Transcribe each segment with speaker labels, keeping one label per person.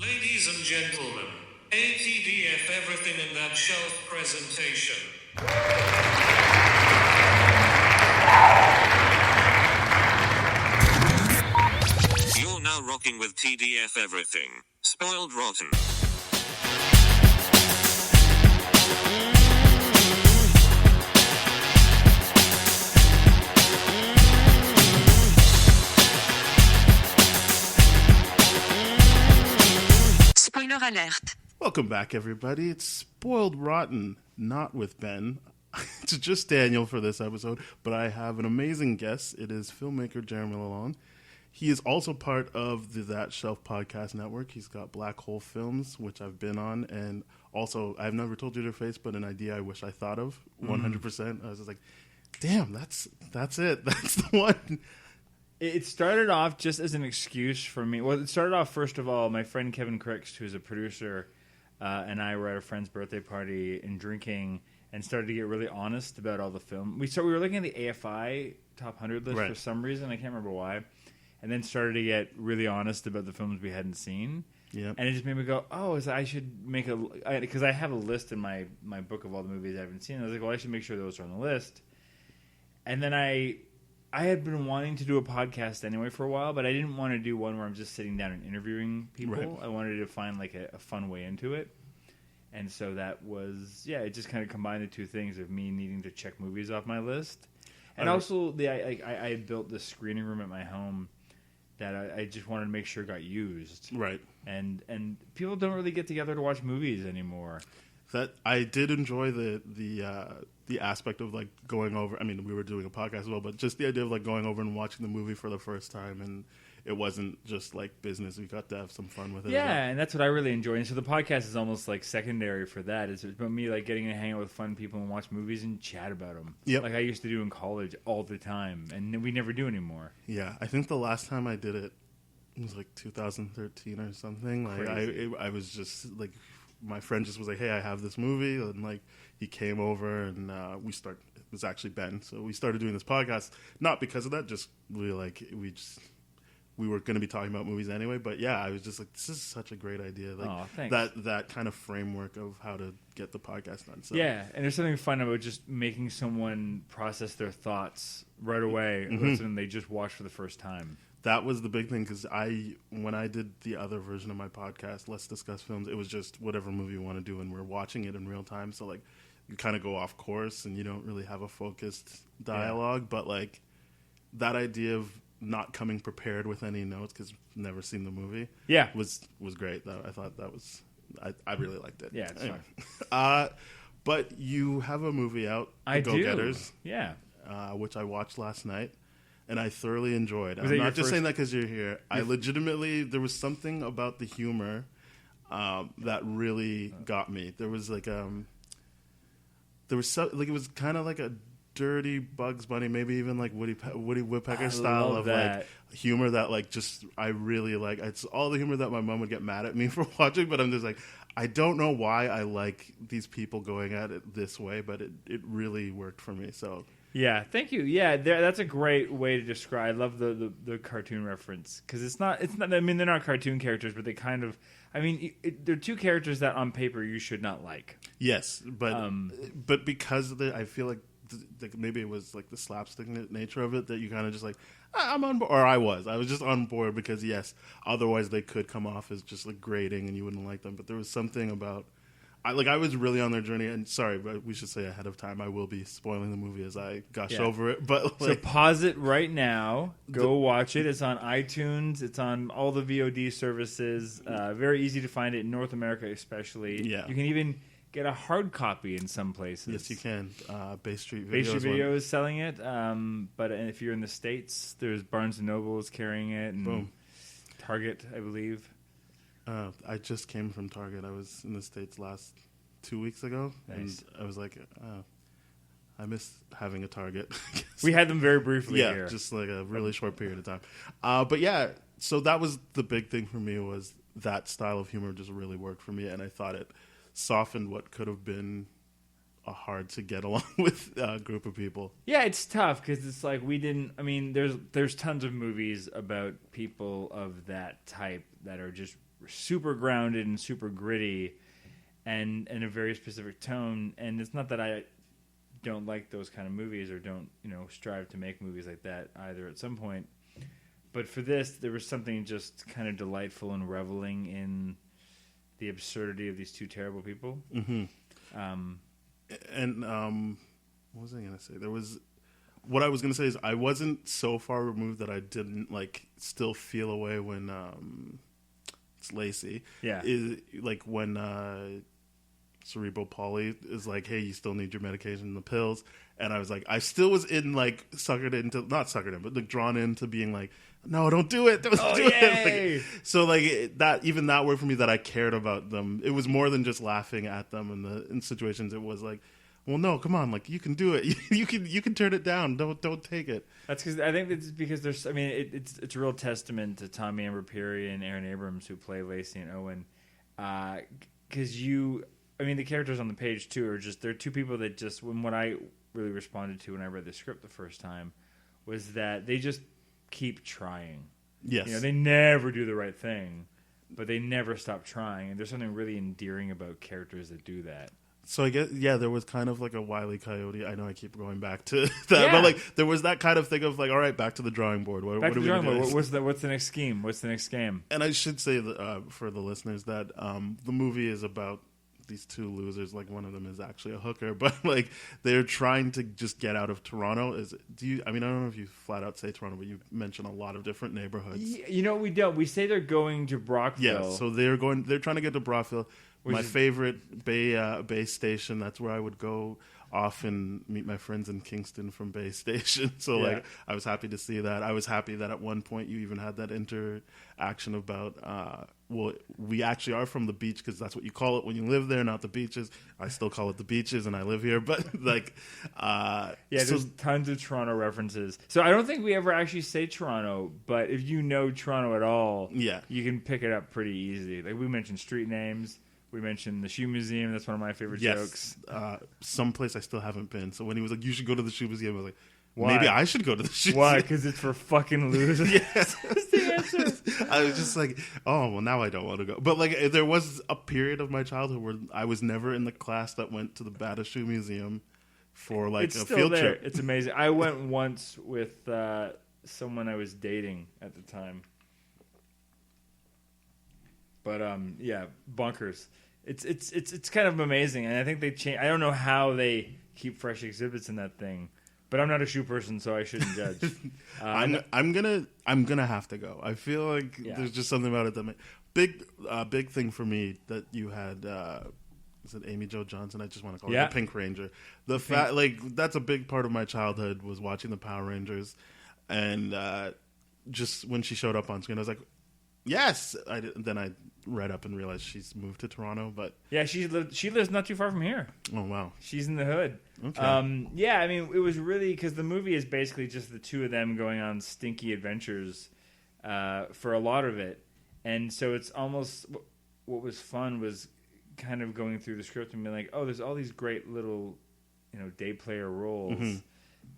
Speaker 1: Ladies and gentlemen, ATDF Everything in That Shelf presentation. You're now rocking with TDF Everything. Spoiled Rotten.
Speaker 2: Spoiler alert.
Speaker 3: Welcome back, everybody. It's Spoiled Rotten, not with Ben. It's just Daniel for this episode, but I have an amazing guest. It is filmmaker Jeremy LaLonde. He is also part of the That Shelf podcast network. He's got Black Hole Films, which I've been on, and also, I've never told you to your face, but an idea I wish I thought of 100%. I was just like, damn, that's it. That's the one.
Speaker 4: It started off just as an excuse for me. Well, it started off, first of all, my friend Kevin Crix, who's a producer, and I were at a friend's birthday party and drinking and started to get really honest about all the film. We were looking at the AFI Top 100 list for some reason. I can't remember why. And then started to get really honest about the films we hadn't seen.
Speaker 3: Yep.
Speaker 4: And it just made me go, I should make because I have a list in my book of all the movies I haven't seen. I was like, well, I should make sure those are on the list. And then I had been wanting to do a podcast anyway for a while, but I didn't want to do one where I'm just sitting down and interviewing people. Right. I wanted to find like a fun way into it. And so that was, it just kind of combined the two things of me needing to check movies off my list. And also, I had built this screening room at my home that I just wanted to make sure got used.
Speaker 3: Right.
Speaker 4: And people don't really get together to watch movies anymore.
Speaker 3: That I did enjoy the aspect of like going over. I mean, we were doing a podcast as well, but just the idea of like going over and watching the movie for the first time, and it wasn't just like business. We got to have some fun with it.
Speaker 4: Yeah, and that's what I really enjoy. And so the podcast is almost like secondary for that. It's about me like getting to hang out with fun people and watch movies and chat about them.
Speaker 3: Yep.
Speaker 4: Like I used to do in college all the time, and we never do anymore.
Speaker 3: Yeah, I think the last time I did it was like 2013 or something. Like I was just like, my friend just was like, "Hey, I have this movie," and like he came over and it was actually Ben, so we started doing this podcast not because of that, just we were going to be talking about movies anyway. But yeah, I was just like, this is such a great idea, like that kind of framework of how to get the podcast done. So
Speaker 4: yeah, and there's something fun about just making someone process their thoughts right away when they just watch for the first time.
Speaker 3: That was the big thing, because when I did the other version of my podcast, Let's Discuss Films, it was just whatever movie you want to do, and we're watching it in real time. So like, you kind of go off course, and you don't really have a focused dialogue. Yeah. But like, that idea of not coming prepared with any notes, because I've never seen the movie, was great. I thought that was I really liked it.
Speaker 4: Yeah, it's
Speaker 3: fun. But you have a movie out, The Go-Getters, which I watched last night. And I thoroughly enjoyed. I'm not just saying that because you're here. I legitimately, there was something about the humor that really got me. There was like it was kind of like a dirty Bugs Bunny, maybe even like Woody Woodpecker style of like humor that like just I really like. It's all the humor that my mom would get mad at me for watching, but I'm just like, I don't know why I like these people going at it this way, but it really worked for me. So.
Speaker 4: Yeah, thank you. Yeah, that's a great way to describe. I love the cartoon reference, because it's not. I mean, they're not cartoon characters, but they kind of. I mean, they're two characters that on paper you should not like.
Speaker 3: Yes, but because of I feel like maybe it was like the slapstick nature of it that you kind of just like, I'm on board, or I was just on board, because yes, otherwise they could come off as just like grating and you wouldn't like them. But there was something about. I was really on their journey, and sorry, but we should say ahead of time, I will be spoiling the movie as I gush over it. But
Speaker 4: so pause it right now. Go watch it. It's on iTunes. It's on all the VOD services. Very easy to find it in North America, especially.
Speaker 3: Yeah.
Speaker 4: You can even get a hard copy in some places.
Speaker 3: Yes, you can. Bay Street Video.
Speaker 4: Bay Street Video is selling it. But if you're in the States, there's Barnes & Noble is carrying it, and
Speaker 3: boom.
Speaker 4: Target, I believe.
Speaker 3: I just came from Target. I was in the States 2 weeks ago,
Speaker 4: nice.
Speaker 3: And I was like, I miss having a Target.
Speaker 4: We had them very briefly here.
Speaker 3: Yeah, just like a really short period of time. But yeah, so that was the big thing for me, was that style of humor just really worked for me, and I thought it softened what could have been a hard to get along with group of people.
Speaker 4: Yeah, it's tough because it's like we didn't. I mean, there's tons of movies about people of that type that are just super grounded and super gritty, and in a very specific tone. And it's not that I don't like those kind of movies or don't strive to make movies like that either. At some point, but for this, there was something just kind of delightful and reveling in the absurdity of these two terrible people.
Speaker 3: Mm-hmm. And what was I going to say? What I was going to say is I wasn't so far removed that I didn't still feel away when it's Lacey.
Speaker 4: Yeah.
Speaker 3: Is like when cerebral poly is like, hey, you still need your medication and the pills. And I was like, I still was in not suckered in, but drawn into being like, no, don't do it. Don't do it. So that, even that word for me that I cared about them. It was more than just laughing at them in situations. It was like, well, no, come on, you can do it. You can turn it down. Don't take it.
Speaker 4: That's because I think it's because there's. I mean, it's a real testament to Tommy Amber Peary and Aaron Abrams who play Lacey and Owen. Because the characters on the page too are just they're two people that just what I really responded to when I read the script the first time was that they just keep trying.
Speaker 3: Yes.
Speaker 4: They never do the right thing, but they never stop trying. And there's something really endearing about characters that do that.
Speaker 3: So I guess, there was kind of like a Wile E. Coyote. I know I keep going back to that, but there was that kind of thing of all right, back to the drawing board. What are we going to do?
Speaker 4: What's the next scheme? What's the next game?
Speaker 3: And I should say for the listeners that the movie is about these two losers. One of them is actually a hooker, but they're trying to just get out of Toronto. I don't know if you flat out say Toronto, but you mention a lot of different neighborhoods.
Speaker 4: We don't. We say they're going to Brockville.
Speaker 3: Yeah, so they're trying to get to Brockville. My favorite Bay Station. That's where I would go off and meet my friends in Kingston from Bay Station. So I was happy to see that. I was happy that at one point you even had that interaction about we actually are from the beach because that's what you call it when you live there, not the beaches. I still call it the beaches and I live here, but
Speaker 4: there's tons of Toronto references. So I don't think we ever actually say Toronto, but if you know Toronto at all, you can pick it up pretty easy. We mentioned street names. We mentioned the Shoe Museum. That's one of my favorite jokes.
Speaker 3: Someplace I still haven't been. So when he was like, you should go to the Shoe Museum, I was like, maybe I should go to the Shoe Museum.
Speaker 4: Why? Because it's for fucking losers?
Speaker 3: Yes.
Speaker 4: That's the answer.
Speaker 3: I was just like, oh, well, now I don't want to go. But there was a period of my childhood where I was never in the class that went to the Bata Shoe Museum for a field trip.
Speaker 4: It's amazing. I went once with someone I was dating at the time. But bonkers. It's kind of amazing, and I think they change. I don't know how they keep fresh exhibits in that thing, but I'm not a shoe person, so I shouldn't judge.
Speaker 3: I'm gonna have to go. I feel like there's just something about it that big thing for me that you had. Is it Amy Jo Johnson? I just want to call her the Pink Ranger. That's a big part of my childhood was watching the Power Rangers, and just when she showed up on screen, I was like, yes. Then I read up and realized she's moved to Toronto, but
Speaker 4: she lives not too far from here.
Speaker 3: Oh wow,
Speaker 4: she's in the hood.
Speaker 3: Okay.
Speaker 4: It was really because the movie is basically just the two of them going on stinky adventures for a lot of it, and so it's almost what was fun was kind of going through the script and being like, oh, there's all these great little day player roles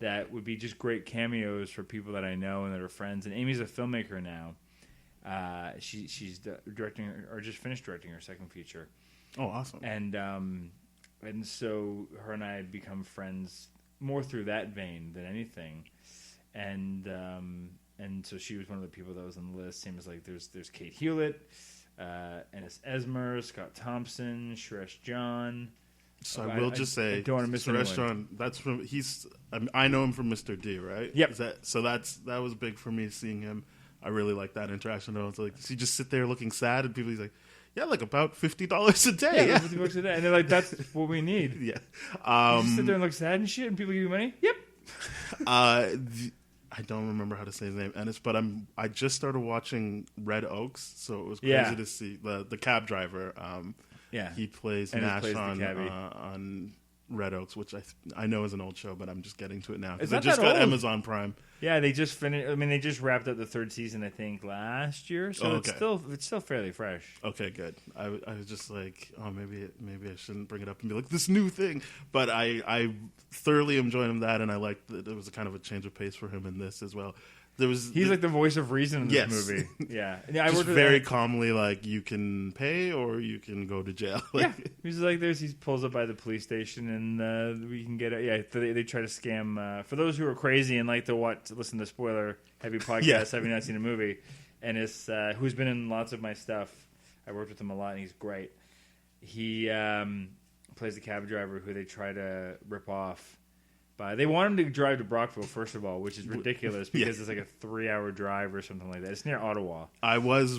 Speaker 4: that would be just great cameos for people that I know and that are friends. And Amy's a filmmaker now. She's directing or just finished directing her second feature.
Speaker 3: Oh, awesome!
Speaker 4: And so her and I had become friends more through that vein than anything. And so she was one of the people that was on the list. Same as there's Kate Hewlett, Ennis Esmer, Scott Thompson, Suresh John.
Speaker 3: So I will just say,
Speaker 4: I don't want to miss
Speaker 3: Suresh John. That's from I know him from Mr. D, right?
Speaker 4: Yep.
Speaker 3: That was big for me seeing him. I really like that interaction. I was like, does he just sit there looking sad? And he's like, yeah, about $50 a day.
Speaker 4: Yeah, $50 a day. And they're like, that's what we need.
Speaker 3: Yeah.
Speaker 4: You just sit there and look sad and shit, and people give you money? Yep.
Speaker 3: I don't remember how to say his name, Ennis, but I just started watching Red Oaks, so it was crazy to see the cab driver. He plays
Speaker 4: Ennis
Speaker 3: Nash
Speaker 4: plays
Speaker 3: on Red Oaks, which I know is an old show, but I'm just getting to it now because
Speaker 4: It's
Speaker 3: I
Speaker 4: not
Speaker 3: just
Speaker 4: that
Speaker 3: got
Speaker 4: old.
Speaker 3: Amazon Prime.
Speaker 4: Yeah, they just finished. I mean, they just wrapped up the third season, I think, last year. So
Speaker 3: Okay.
Speaker 4: it's still fairly fresh.
Speaker 3: Okay, good. I was just like, oh, maybe I shouldn't bring it up and be like this new thing, but I thoroughly enjoyed that, and I liked that it was a kind of a change of pace for him in this as well.
Speaker 4: He's like the voice of reason in this
Speaker 3: Yes.
Speaker 4: movie. Yeah, I
Speaker 3: just
Speaker 4: worked with
Speaker 3: very calmly, like, you can pay or you can go to jail.
Speaker 4: Yeah, he's like he pulls up by the police station and we can get it. Yeah, they try to scam. For those who are crazy and like to listen to spoiler heavy podcasts,
Speaker 3: Yeah.
Speaker 4: having not seen a movie, and is who's been in lots of my stuff. I worked with him a lot, and he's great. He plays the cab driver who they try to rip off. But they want him to drive to Brockville, first of all, which is ridiculous because it's like a 3-hour drive or something like that. It's near Ottawa.
Speaker 3: I was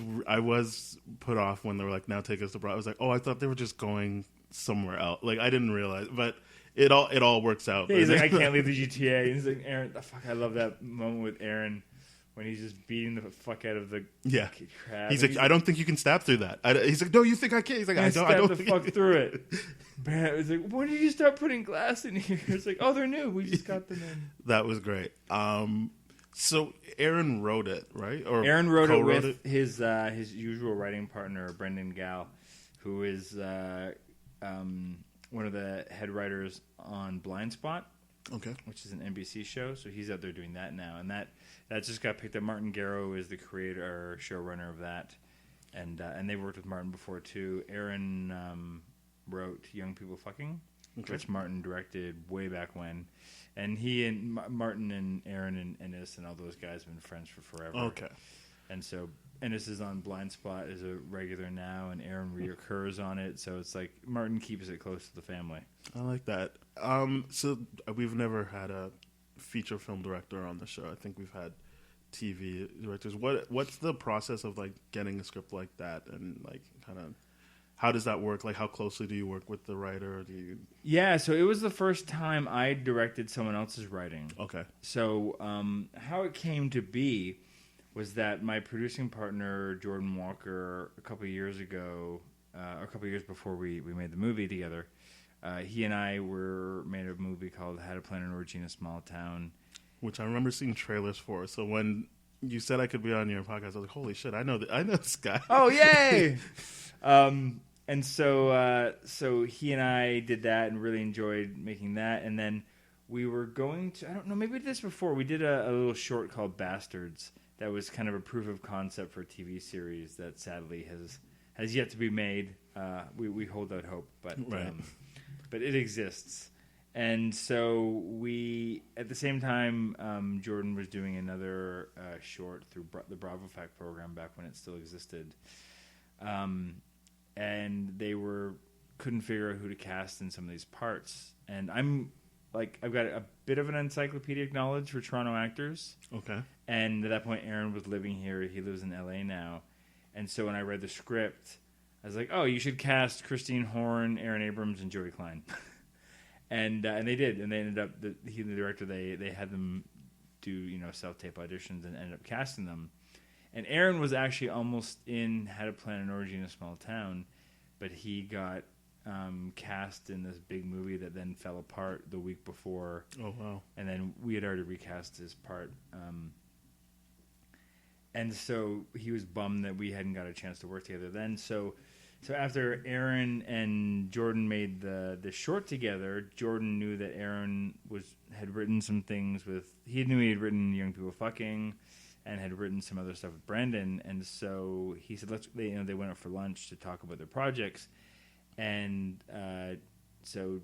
Speaker 3: put off when they were like, now take us to Broad. I was like, oh, I thought they were just going somewhere else. Like, I didn't realize, but it all works out.
Speaker 4: Yeah, he's like, I can't leave the GTA. And he's like, Aaron, fuck, I love that moment with Aaron when he's just beating the fuck out of the crab.
Speaker 3: He's like, I don't think you can stab through that. He's like, no, you think I can? He's like, I don't
Speaker 4: the
Speaker 3: think
Speaker 4: fuck through it. Man, it's like, when did you start putting glass in here? It's like, oh, they're new. We just got them in.
Speaker 3: That was great. So Aaron wrote it, right? Or
Speaker 4: Aaron wrote it
Speaker 3: co-wrote
Speaker 4: with his usual writing partner, Brendan Gall, who is one of the head writers on Blind Spot.
Speaker 3: Okay.
Speaker 4: Which is an NBC show, so he's out there doing that now, and that just got picked up. Martin Garrow is the creator or showrunner of that, and they worked with Martin before too. Aaron wrote Young People Fucking, which Martin directed way back when, and he and Martin and Aaron and Ennis and all those guys have been friends for forever.
Speaker 3: Okay.
Speaker 4: And so Ennis is on Blind Spot as a regular now, and Aaron reoccurs on it. So it's like Martin keeps it close to the family.
Speaker 3: I like that. So we've never had a feature film director on the show. I think we've had TV directors. What's the process of like getting a script like that, and like kind of how does that work? Like, how closely do you work with the writer? Or do you?
Speaker 4: Yeah, so it was the first time I directed someone else's writing.
Speaker 3: Okay.
Speaker 4: So how it came to be was that my producing partner, Jordan Walker, a couple of years ago, a couple of years before we made the movie together, he and I made a movie called How to Plan an Orgy in a Small Town.
Speaker 3: Which I remember seeing trailers for. So when you said I could be on your podcast, I was like, holy shit, I know this guy.
Speaker 4: Oh, yay! And so he and I did that and really enjoyed making that. And then we were going to, I don't know, maybe we did this before. We did a little short called Bastards that was kind of a proof of concept for a TV series that sadly has yet to be made. We hold out hope, but it exists. And so we, at the same time, Jordan was doing another short through the Bravo Fact program back when it still existed. And they couldn't figure out who to cast in some of these parts. And I've got a bit of an encyclopedic knowledge for Toronto actors.
Speaker 3: Okay.
Speaker 4: And at that point, Aaron was living here. He lives in LA now. And so when I read the script, I was like, oh, you should cast Christine Horn, Aaron Abrams, and Joey Klein. And they did. And they ended up, he and the director, they had them do, self-tape auditions and ended up casting them. And Aaron was actually almost in How to Plan an Orgy in a Small Town, but he got cast in this big movie that then fell apart the week before.
Speaker 3: Oh, wow.
Speaker 4: And then we had already recast his part. And so he was bummed that we hadn't got a chance to work together then. So after Aaron and Jordan made the short together, Jordan knew that Aaron had written some things he knew he had written Young People Fucking and had written some other stuff with Brendan. And so he said, they went out for lunch to talk about their projects. And so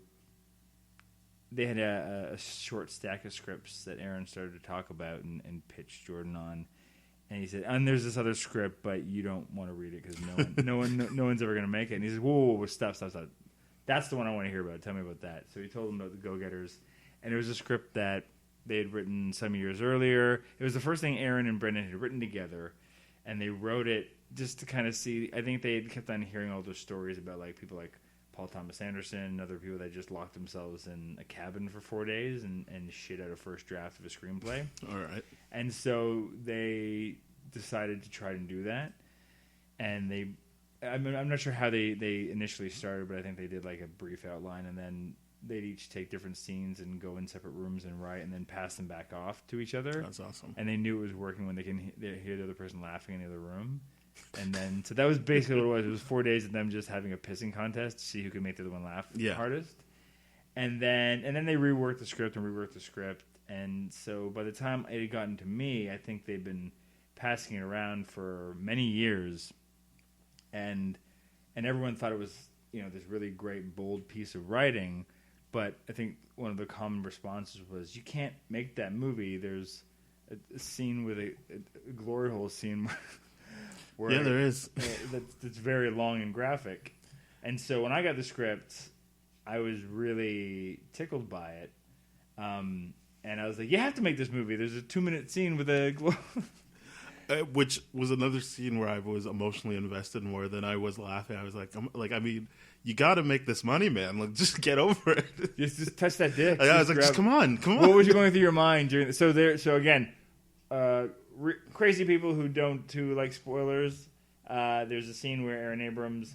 Speaker 4: they had a short stack of scripts that Aaron started to talk about and pitched Jordan on. And he said, and there's this other script, but you don't want to read it because no one's ever going to make it. And he said, whoa, stop. That's the one I want to hear about. Tell me about that. So he told him about the Go-Getters. And it was a script that they had written some years earlier. It was the first thing Aaron and Brendan had written together. And they wrote it just to kind of see. I think they had kept on hearing all those stories about like people like Paul Thomas Anderson and other people that just locked themselves in a cabin for 4 days and shit out a first draft of a screenplay.
Speaker 3: All right.
Speaker 4: And so they decided to try and do that. And I'm not sure how they initially started, but I think they did like a brief outline, and then they'd each take different scenes and go in separate rooms and write, and then pass them back off to each other.
Speaker 3: That's awesome.
Speaker 4: And they knew it was working when they hear the other person laughing in the other room. And then, so that was basically what it was. It was 4 days of them just having a pissing contest to see who could make the other one laugh hardest. And then they reworked the script. And so by the time it had gotten to me, I think they'd been passing it around for many years. And everyone thought it was, this really great, bold piece of writing. But I think one of the common responses was, you can't make that movie. There's a scene with a glory hole scene where
Speaker 3: there is.
Speaker 4: that's very long and graphic. And so when I got the script, I was really tickled by it. And I was like, you have to make this movie. There's a 2-minute scene with a glory
Speaker 3: which was another scene where I was emotionally invested more than I was laughing. I was like, I mean, you got to make this money, man. Like, just get over it.
Speaker 4: Just touch that dick.
Speaker 3: I was like, just come on.
Speaker 4: What was going through your mind during? So again, crazy people who like spoilers. There's a scene where Aaron Abrams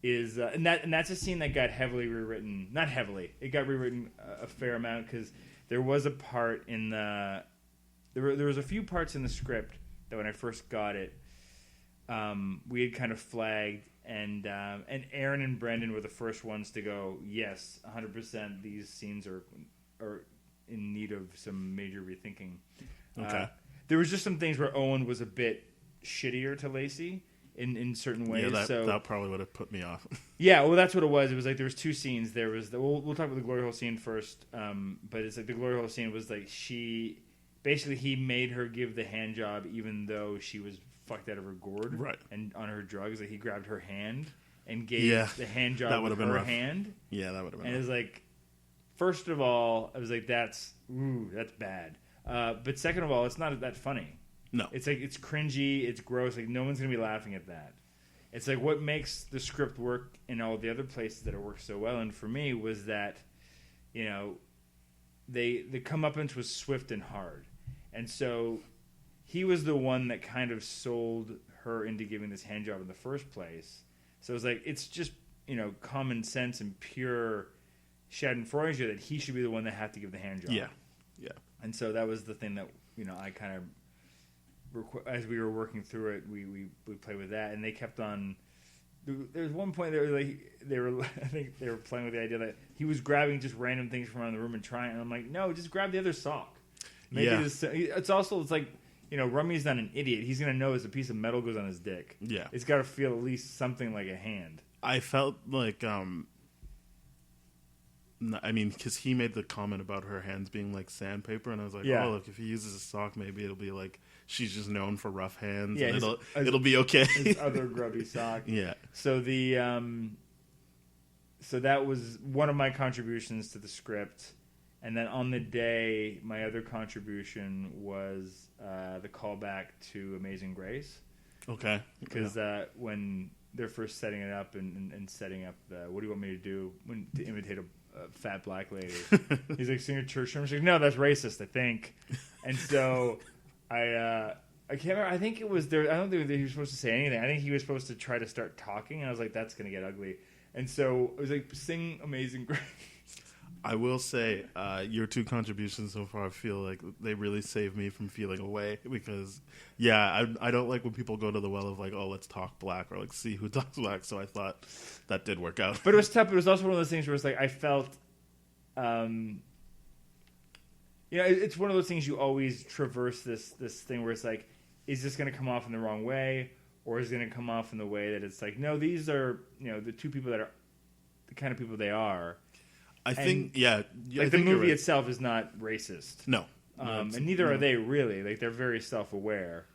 Speaker 4: is, and that's a scene that got heavily rewritten. Not heavily, it got rewritten a fair amount because there was a part in there was a few parts in the script that when I first got it, we had kind of flagged, and Aaron and Brendan were the first ones to go, yes, 100%. These scenes are in need of some major rethinking.
Speaker 3: Okay.
Speaker 4: There was just some things where Owen was a bit shittier to Lacey in certain ways.
Speaker 3: Yeah,
Speaker 4: so
Speaker 3: that probably would have put me off.
Speaker 4: Yeah, well, that's what it was. It was like there was two scenes. There was we'll talk about the glory hole scene first. But it's like the glory hole scene was like he made her give the hand job even though she was fucked out of her gourd,
Speaker 3: right, and
Speaker 4: on her drugs. Like he grabbed her hand and gave the hand job with her hand.
Speaker 3: Yeah, that would have been.
Speaker 4: And it was like, first of all, I was like, that's bad. But second of all, it's not that funny.
Speaker 3: No.
Speaker 4: It's like, it's cringy, it's gross, like no one's going to be laughing at that. It's like what makes the script work in all the other places that it works so well, and for me was that, the comeuppance was swift and hard. And so he was the one that kind of sold her into giving this hand job in the first place. So it was like, it's just, common sense and pure Schadenfreude that he should be the one that had to give the hand job.
Speaker 3: Yeah, yeah.
Speaker 4: And so that was the thing that, I kind of, as we were working through it, we played with that, and they kept on. There was one point they were I think they were playing with the idea that he was grabbing just random things from around the room and trying. And I'm like, no, just grab the other sock. It's like Rummy's not an idiot. He's gonna know as a piece of metal goes on his dick.
Speaker 3: Yeah,
Speaker 4: it's got to feel at least something like a hand.
Speaker 3: I felt like because he made the comment about her hands being like sandpaper, and I was like, oh, look, if he uses a sock, maybe it'll be like she's just known for rough hands, and it'll be okay.
Speaker 4: His other grubby sock.
Speaker 3: Yeah.
Speaker 4: So so that was one of my contributions to the script, and then on the day, my other contribution was the callback to Amazing Grace.
Speaker 3: Okay.
Speaker 4: Because when they're first setting it up and setting up what do you want me to do to imitate a fat black lady? He's like, sing a church hymn. She's like, no, that's racist, I think. And so I can't remember. I think it was there. I don't think he was supposed to say anything. I think he was supposed to try to start talking, and I was like, that's going to get ugly. And so I was like, sing Amazing Grace.
Speaker 3: I will say your two contributions so far, I feel like they really saved me from feeling away because, I don't like when people go to the well of like, oh, let's talk black or like see who talks black. So I thought that did work out.
Speaker 4: But it was tough. It was also one of those things where it's like I felt, it's one of those things you always traverse this thing where it's like, is this going to come off in the wrong way, or is it going to come off in the way that it's like, no, these are the two people that are the kind of people they are.
Speaker 3: I think, the
Speaker 4: movie itself is not racist.
Speaker 3: No.
Speaker 4: And neither are they really. Like, they're very self-aware.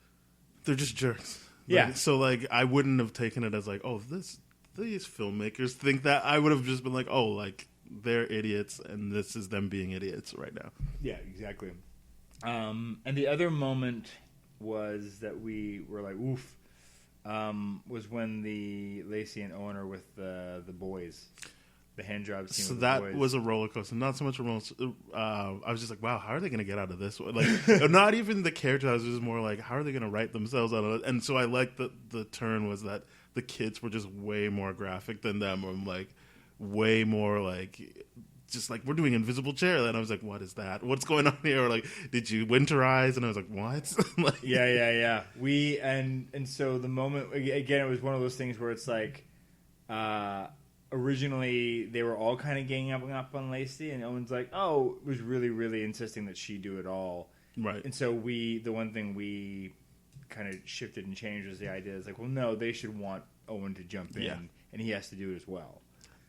Speaker 3: They're just jerks.
Speaker 4: Yeah.
Speaker 3: So, like, I wouldn't have taken it as, like, oh, these filmmakers think that. I would have just been like, oh, like, they're idiots, and this is them being idiots right now.
Speaker 4: Yeah, exactly. And the other moment was that we were like, oof, was when the Lacey and Owen are with the boys. The hand job scene.
Speaker 3: So
Speaker 4: with
Speaker 3: that
Speaker 4: the boys.
Speaker 3: was a roller coaster. Not so much a roller coaster. I was just like, wow, how are they going to get out of this one? Like, not even the character. I was just more like, how are they going to write themselves out of it? And so I liked the turn was that the kids were just way more graphic than them. Or like way more like just like, we're doing invisible chair. And I was like, what is that? What's going on here? Or like, did you winterize? And I was like, what? Like,
Speaker 4: Yeah. We and so the moment again, it was one of those things where it's like, originally they were all kind of ganging up on Lacey, and Owen's like, oh, was really, really insisting that she do it all.
Speaker 3: right.
Speaker 4: And so the one thing we kind of shifted and changed was the idea is like, well, no, they should want Owen to jump in,
Speaker 3: Yeah.
Speaker 4: and he has to do it as well.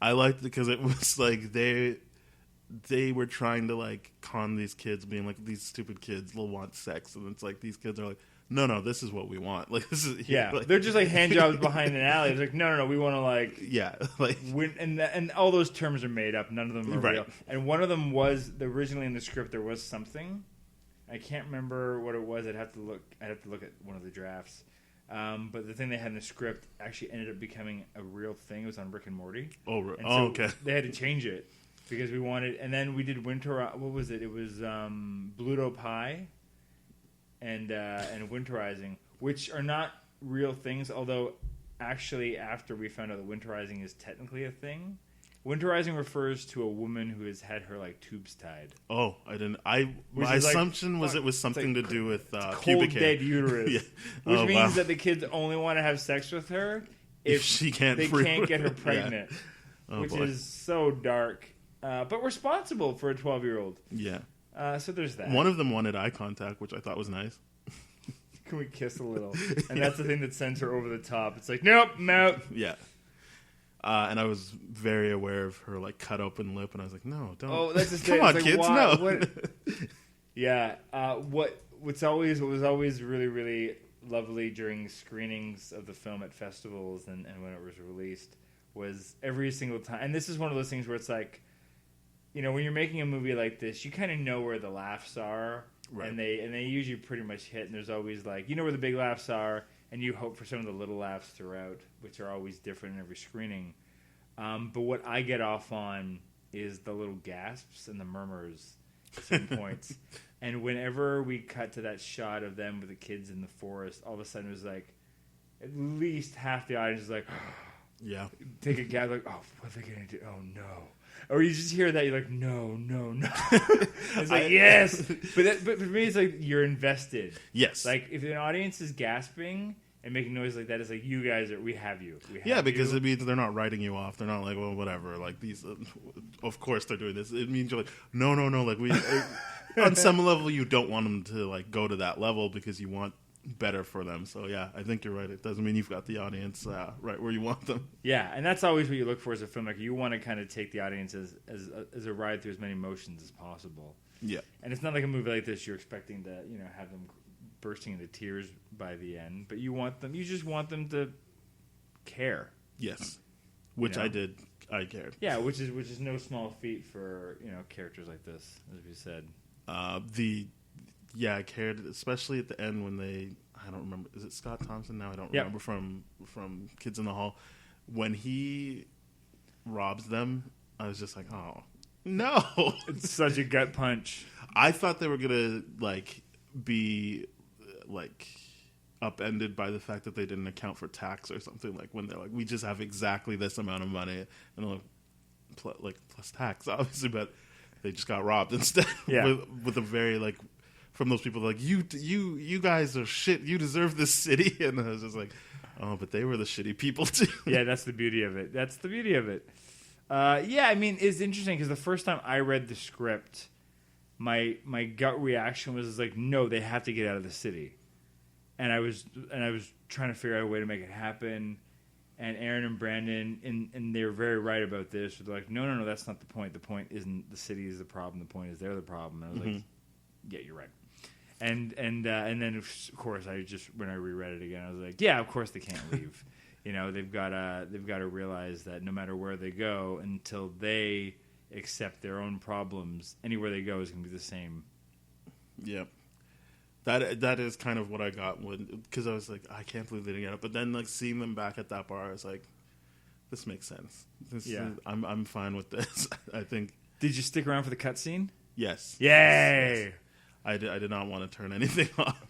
Speaker 3: I liked it because it was like they were trying to like con these kids, being like, these stupid kids will want sex, and it's like these kids are like, no, this is what we want. Like, this is like,
Speaker 4: they're just like hand jobs behind an alley. It's like, no, we want to like
Speaker 3: like
Speaker 4: win, and all those terms are made up. None of them are
Speaker 3: Right.
Speaker 4: real. And one of them was originally in the script. There was something. I can't remember what it was. I'd have to look at one of the drafts. But the thing they had in the script actually ended up becoming a real thing. It was on Rick and Morty. And so
Speaker 3: okay.
Speaker 4: They had to change it because we wanted. And then we did Winter. What was it? It was Bluto Pie and Winterizing, which are not real things. Although, actually, after we found out that Winterizing is technically a thing. Winterizing refers to a woman who has had her like tubes tied.
Speaker 3: Oh, I didn't.
Speaker 4: Which
Speaker 3: My
Speaker 4: is like,
Speaker 3: assumption was it was something
Speaker 4: like
Speaker 3: to do with
Speaker 4: cold
Speaker 3: pubic hair.
Speaker 4: dead uterus,
Speaker 3: Yeah.
Speaker 4: which
Speaker 3: Oh,
Speaker 4: means
Speaker 3: wow.
Speaker 4: that the kids only want to have sex with her if
Speaker 3: she can't.
Speaker 4: they can't get her pregnant,
Speaker 3: Oh,
Speaker 4: which
Speaker 3: boy.
Speaker 4: is so dark, but responsible for a 12-year-old.
Speaker 3: Yeah.
Speaker 4: So there's that.
Speaker 3: One of them wanted eye contact, which I thought was nice.
Speaker 4: Can we kiss a little? And that's the thing that sends her over the top. It's like, nope, I'm out.
Speaker 3: Yeah. And I was very aware of her like cut open lip, and I was like, "No, don't."
Speaker 4: Oh, that's just
Speaker 3: come
Speaker 4: it.
Speaker 3: on,
Speaker 4: It's like,
Speaker 3: kids,
Speaker 4: why-
Speaker 3: no.
Speaker 4: what- Yeah. What was always really, really lovely during screenings of the film at festivals and when it was released was every single time. And this is one of those things where it's like, you know, when you're making a movie like this, you kind of know where the laughs are,
Speaker 3: Right.
Speaker 4: and they usually pretty much hit. And there's always like, you know where the big laughs are, and you hope for some of the little laughs throughout, which are always different in every screening. But what I get off on is the little gasps and the murmurs at certain points. And whenever we cut to that shot of them with the kids in the forest, all of a sudden it was like, at least half the audience is like,
Speaker 3: Yeah.
Speaker 4: take a gap, like, oh, what are they going to do? Oh, no. Or you just hear that, you're like, no. It's like, yes. But for me, it's like, you're invested.
Speaker 3: Yes.
Speaker 4: Like, if an audience is gasping and making noise like that, it's like, you guys we have you.
Speaker 3: Yeah, because it means they're not writing you off. They're not like, well, whatever. Like these, of course they're doing this. It means you're like, no. Like we, on some level, you don't want them to like go to that level because you want better for them. So yeah, I think you're right. It doesn't mean you've got the audience right where you want them.
Speaker 4: Yeah, and that's always what you look for as a filmmaker. You want to kind of take the audience as a ride through as many emotions as possible.
Speaker 3: Yeah.
Speaker 4: And it's not like a movie like this. You're expecting to, have them bursting into tears by the end, but you just want them to care.
Speaker 3: Yes. Which I did. I cared.
Speaker 4: Yeah, which is no small feat for characters like this, as we said.
Speaker 3: I cared, especially at the end when I don't remember, is it Scott Thompson now? I don't remember from Kids in the Hall. When he robs them, I was just like, oh, no.
Speaker 4: It's such a gut punch.
Speaker 3: I thought they were going to, be, upended by the fact that they didn't account for tax or something, like when they're like, we just have exactly this amount of money, and they're like, plus tax, obviously, but they just got robbed instead.
Speaker 4: Yeah.
Speaker 3: with a very, from those people like, you guys are shit, you deserve this city. And I was just like, oh, but they were the shitty people too.
Speaker 4: Yeah, that's the beauty of it. I mean, it's interesting because the first time I read the script, my gut reaction was like, no, they have to get out of the city. And I was trying to figure out a way to make it happen. And Aaron and Brandon, and they were very right about this. They're like, no, that's not the point. The point isn't the city is the problem. The point is they're the problem. And I was like, yeah, you're right. And then of course when I reread it again, I was like, yeah, of course they can't leave. They've got to realize that no matter where they go, until they accept their own problems, anywhere they go is going to be the same.
Speaker 3: Yeah. That is kind of what I got because I was like, I can't believe they didn't get it. But then seeing them back at that bar, I was like, this makes sense. I'm fine with this. I think.
Speaker 4: Did you stick around for the cutscene?
Speaker 3: Yes.
Speaker 4: Yay!
Speaker 3: Yes. I did not want to turn anything off.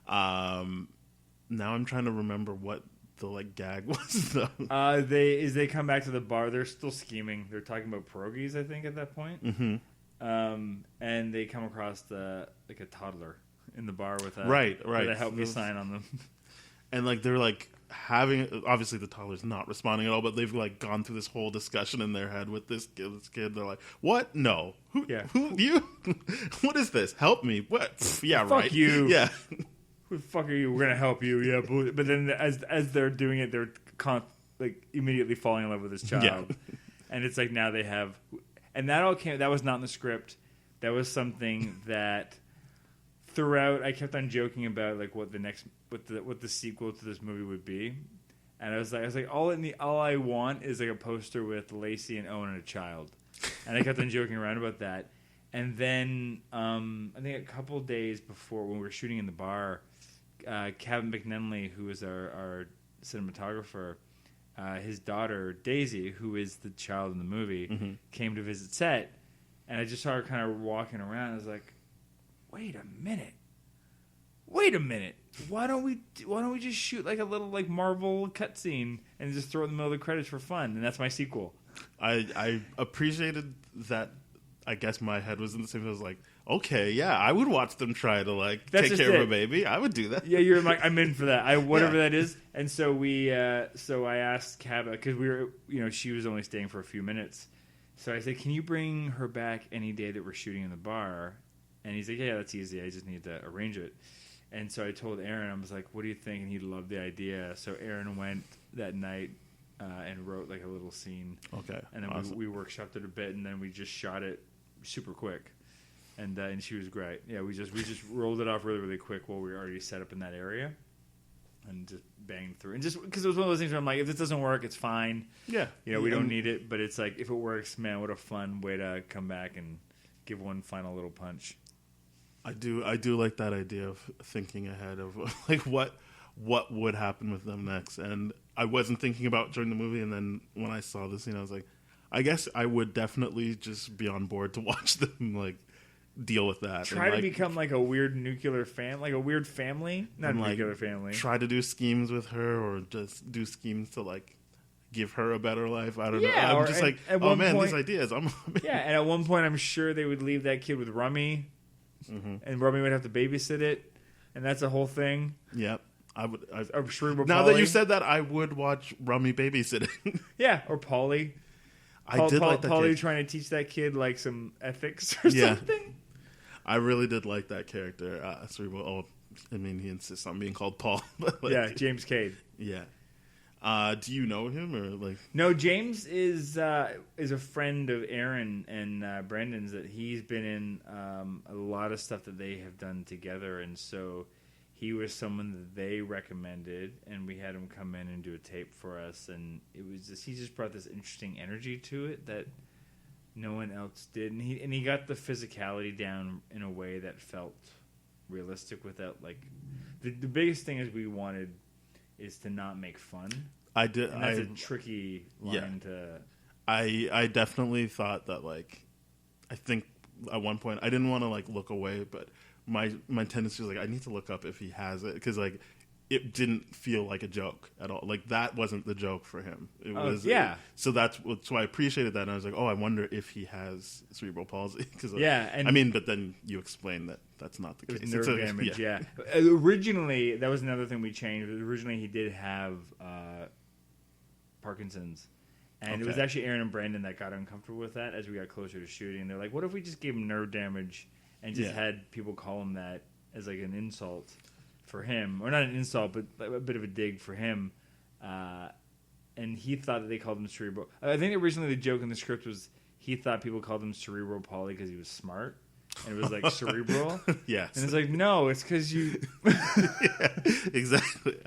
Speaker 3: Now I'm trying to remember what the like gag was though.
Speaker 4: They come back to the bar. They're still scheming. They're talking about pierogies, I think, at that point.
Speaker 3: Mm-hmm.
Speaker 4: And they come across a toddler in the bar with a
Speaker 3: right.
Speaker 4: with a help me sign on them.
Speaker 3: And like they're like having, obviously the toddler's not responding at all, but they've like gone through this whole discussion in their head with this kid. They're like, "What? No. Who you? What is this? Help me. What? Pff, yeah,
Speaker 4: Fuck
Speaker 3: right.
Speaker 4: you.
Speaker 3: Yeah.
Speaker 4: Who the fuck are you? We're gonna help you. Yeah, but then as they're doing it, they're immediately falling in love with this child.
Speaker 3: Yeah.
Speaker 4: And it's like now they have, and that was not in the script. That was something that throughout I kept on joking about like what the sequel to this movie would be. And I was like, all I want is like a poster with Lacey and Owen and a child. And I kept on joking around about that. And then I think a couple days before, when we were shooting in the bar, Kevin McNenly, who was our cinematographer, his daughter Daisy, who is the child in the movie, came to visit set, and I just saw her kind of walking around. I was like, wait a minute. Why don't we just shoot like a little like Marvel cutscene and just throw it in the middle of the credits for fun? And that's my sequel.
Speaker 3: I appreciated that. I guess my head was in the same. I was like, okay, yeah, I would watch them try to like take care of a baby. I would do that.
Speaker 4: Yeah, you're like, I'm in for that. Whatever that is. And so I asked Kava, because we were, she was only staying for a few minutes. So I said, can you bring her back any day that we're shooting in the bar? And he's like, yeah, that's easy. I just need to arrange it. And so I told Aaron, I was like, what do you think? And he loved the idea. So Aaron went that night and wrote like a little scene.
Speaker 3: Okay.
Speaker 4: And then
Speaker 3: awesome.
Speaker 4: we workshopped it a bit, and then we just shot it super quick. And she was great. Yeah, we just rolled it off really, really quick while we were already set up in that area, and just banged through. And just because it was one of those things where I'm like, if this doesn't work, it's fine.
Speaker 3: Yeah,
Speaker 4: we don't need it. But it's like, if it works, man, what a fun way to come back and give one final little punch.
Speaker 3: I do like that idea of thinking ahead of like what would happen with them next. And I wasn't thinking about during the movie, and then when I saw this scene, I was like, I guess I would definitely just be on board to watch them like deal with that.
Speaker 4: Try to become like a weird nuclear like a weird family, not a nuclear family.
Speaker 3: Try to do schemes with her, or just do schemes to like give her a better life. I don't know. I'm just like, oh man, these ideas.
Speaker 4: Yeah, and at one point, I'm sure they would leave that kid with Rummy, and Rummy would have to babysit it, and that's a whole thing.
Speaker 3: Yep. I would.
Speaker 4: Now
Speaker 3: that you said that, I would watch Rummy babysitting.
Speaker 4: Yeah, or Polly.
Speaker 3: I did like that
Speaker 4: Polly
Speaker 3: kid.
Speaker 4: trying to teach that kid like some ethics or something.
Speaker 3: I really did like that character. Cerebral. I mean, he insists on being called Paul. But like,
Speaker 4: yeah, James Cade.
Speaker 3: Yeah. Do you know him, or like?
Speaker 4: No, James is a friend of Aaron and Brendan's. That he's been in a lot of stuff that they have done together, and so he was someone that they recommended, and we had him come in and do a tape for us, and it was just, he just brought this interesting energy to it that no one else did, and he got the physicality down in a way that felt realistic without like the biggest thing is we wanted is to not make fun.
Speaker 3: I did.
Speaker 4: And that's a tricky line to.
Speaker 3: I definitely thought that like, I think at one point I didn't want to like look away, but my tendency was like, I need to look up if he has it, because like it didn't feel like a joke at all. Like that wasn't the joke for him. It was so I appreciated that, and I was like, oh, I wonder if he has cerebral palsy. Cause
Speaker 4: and
Speaker 3: I mean, but then you explained that that's not the case.
Speaker 4: Nerve damage. Yeah. Originally, that was another thing we changed. Originally, he did have Parkinson's. And it was actually Aaron and Brandon that got uncomfortable with that as we got closer to shooting. They're like, what if we just gave him nerve damage and just had people call him that as like an insult for him? Or not an insult, but a bit of a dig for him. And he thought that they called him cerebral. I think originally the joke in the script was he thought people called him cerebral Polly because he was smart. And it was like cerebral.
Speaker 3: Yes.
Speaker 4: And it's like, no, it's because you...
Speaker 3: Yeah, exactly.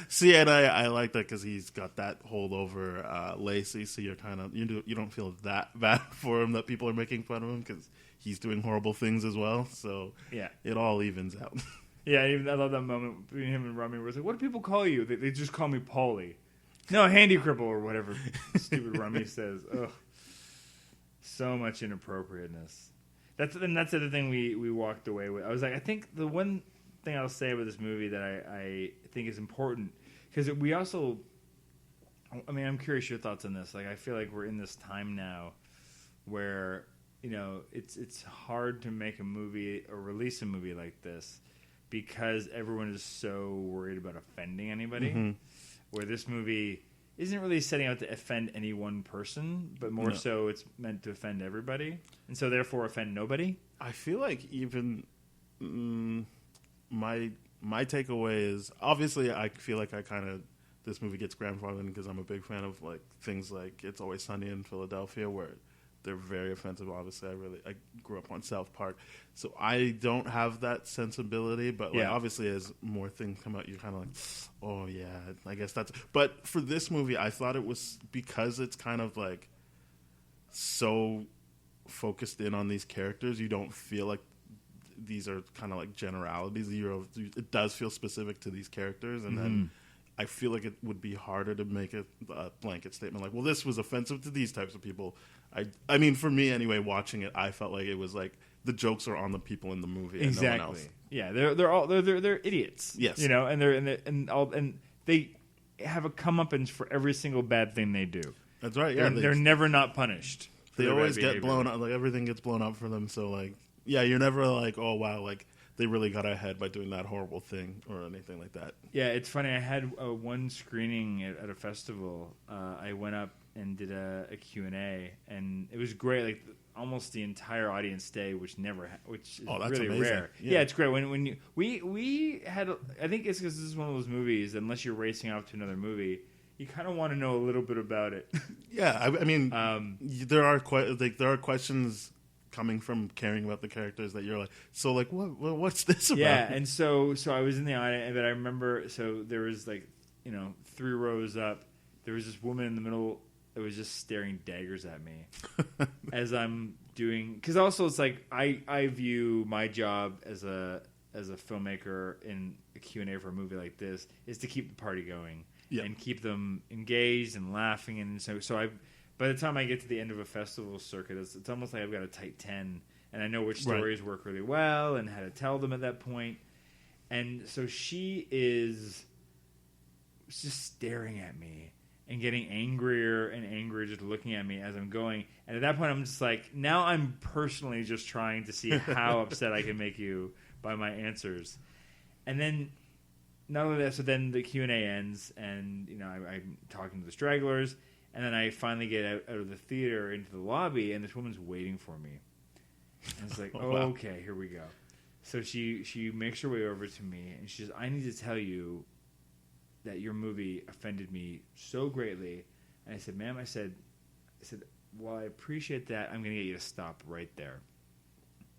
Speaker 3: See, and I like that because he's got that hold over Lacey, so you're kind of, you don't feel that bad for him that people are making fun of him because he's doing horrible things as well. So
Speaker 4: yeah,
Speaker 3: it all evens out.
Speaker 4: Yeah, I love that moment between him and Rummy where it's like, what do people call you? They just call me Paulie. No, handy cripple or whatever stupid Rummy says. Ugh. So much inappropriateness. That's the other thing we walked away with. I was like, I think the one thing I'll say about this movie that I think is important, because we also, I mean, I'm curious your thoughts on this. Like, I feel like we're in this time now where, it's hard to make a movie or release a movie like this because everyone is so worried about offending anybody. Mm-hmm. Where this movie isn't really setting out to offend any one person, but more so it's meant to offend everybody, and so therefore offend nobody.
Speaker 3: I feel like even my takeaway is, obviously I feel like this movie gets grandfathered because I'm a big fan of like things like It's Always Sunny in Philadelphia, where they're very offensive. Obviously, I grew up on South Park, so I don't have that sensibility. But like, obviously, as more things come out, you're kind of like, oh yeah, I guess that's. But for this movie, I thought it was because it's kind of like so focused in on these characters, you don't feel like these are kind of like generalities. It does feel specific to these characters, and then I feel like it would be harder to make a blanket statement like, well, this was offensive to these types of people. I mean, for me anyway, watching it, I felt like it was like the jokes are on the people in the movie and no one else.
Speaker 4: Yeah, they're idiots.
Speaker 3: Yes,
Speaker 4: and they have a comeuppance for every single bad thing they do.
Speaker 3: That's right. Yeah,
Speaker 4: they're never not punished.
Speaker 3: They always get blown up. Like everything gets blown up for them. So like, yeah, you're never like, oh wow, like they really got ahead by doing that horrible thing or anything like that.
Speaker 4: Yeah, it's funny. I had one screening at a festival. I went up and did a Q&A, and it was great. Like almost the entire audience stayed, which is really
Speaker 3: amazing.
Speaker 4: Rare. Yeah, it's great. When we had, I think it's because this is one of those movies. Unless you're racing off to another movie, you kind of want to know a little bit about it.
Speaker 3: Yeah, I mean, there are questions coming from caring about the characters that you're like, so like what's this about?
Speaker 4: Yeah, and so I was in the audience, but I remember, so there was like 3 rows up, there was this woman in the middle that was just staring daggers at me as I'm doing, because also it's like I view my job as a filmmaker in a Q&A for a movie like this is to keep the party going and keep them engaged and laughing, and so I. By the time I get to the end of a festival circuit, it's almost like I've got a tight 10, and I know which stories work really well and how to tell them at that point. And so she is just staring at me and getting angrier and angrier, just looking at me as I'm going. And at that point, I'm just like, now I'm personally just trying to see how upset I can make you by my answers. And then, not only that, so then the Q&A ends, and I'm talking to the stragglers. And then I finally get out of the theater into the lobby, and this woman's waiting for me. And it's like, okay, here we go. So she makes her way over to me, and she says, I need to tell you that your movie offended me so greatly. And I said, ma'am, I said, well, I appreciate that. I'm going to get you to stop right there.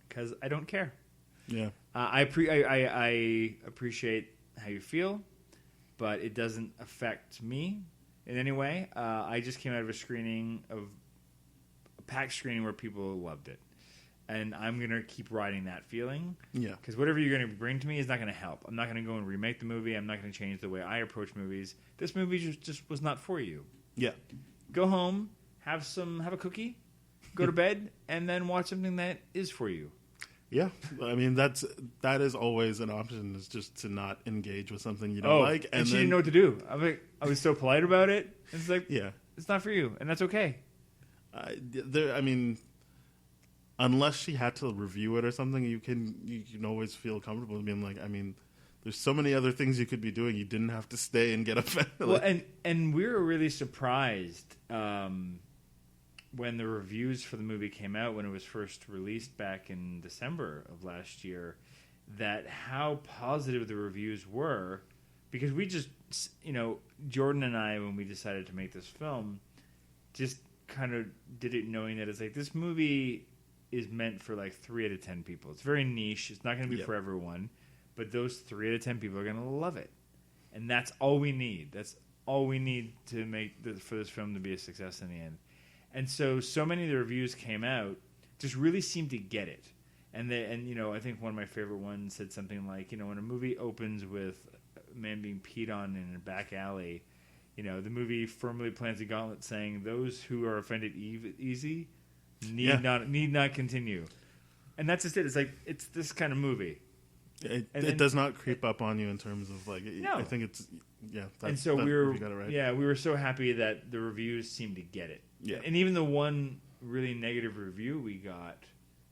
Speaker 4: Because I don't care.
Speaker 3: Yeah.
Speaker 4: I appreciate how you feel, but it doesn't affect me in any way. I just came out of a packed screening where people loved it, and I'm gonna keep riding that feeling.
Speaker 3: Yeah,
Speaker 4: because whatever you're gonna bring to me is not gonna help. I'm not gonna go and remake the movie. I'm not gonna change the way I approach movies. This movie just was not for you.
Speaker 3: Yeah,
Speaker 4: go home, have a cookie, go to bed, and then watch something that is for you.
Speaker 3: Yeah, I mean that is always an option, is just to not engage with something you don't like.
Speaker 4: And she didn't know what to do. I was so polite about it. It's like,
Speaker 3: yeah,
Speaker 4: it's not for you, and that's okay.
Speaker 3: I mean, unless she had to review it or something, you can always feel comfortable being like, I mean, there's so many other things you could be doing. You didn't have to stay and get offended.
Speaker 4: Well, and we were really surprised. When the reviews for the movie came out, when it was first released back in December of last year, that how positive the reviews were, because we just, Jordan and I, when we decided to make this film, just kind of did it knowing that it's like, this movie is meant for like 3 out of 10 people. It's very niche. It's not going to be for everyone, but those 3 out of 10 people are going to love it. And that's all we need. That's all we need to make for this film to be a success in the end. And so many of the reviews came out, just really seemed to get it. And I think one of my favorite ones said something like, when a movie opens with a man being peed on in a back alley, the movie firmly plants a gauntlet saying those who are offended easy need not continue. And that's just it. It's like, it's this kind of movie.
Speaker 3: It does not creep up on you in terms of like.
Speaker 4: No.
Speaker 3: I think it's
Speaker 4: And so
Speaker 3: you got it right.
Speaker 4: we were so happy that the reviews seemed to get it.
Speaker 3: Yeah.
Speaker 4: And even the one really negative review we got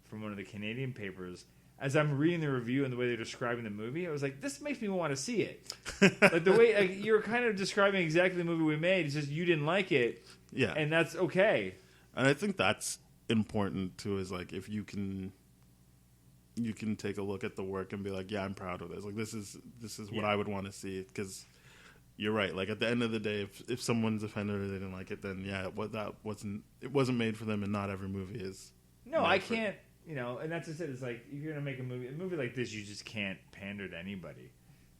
Speaker 4: from one of the Canadian papers, as I'm reading the review and the way they're describing the movie, I was like, this makes me want to see it. Like the way you're kind of describing exactly the movie we made. It's just you didn't like it.
Speaker 3: Yeah.
Speaker 4: And that's okay.
Speaker 3: And I think that's important too. Is like if you can take a look at the work and be like, yeah, I'm proud of this. Like this is what I would want to see, because you're right. Like at the end of the day, if someone's offended or they didn't like it, then yeah, it wasn't made for them, and not every movie is.
Speaker 4: No, I can't. And that's just it. It's like if you're gonna make a movie like this, you just can't pander to anybody.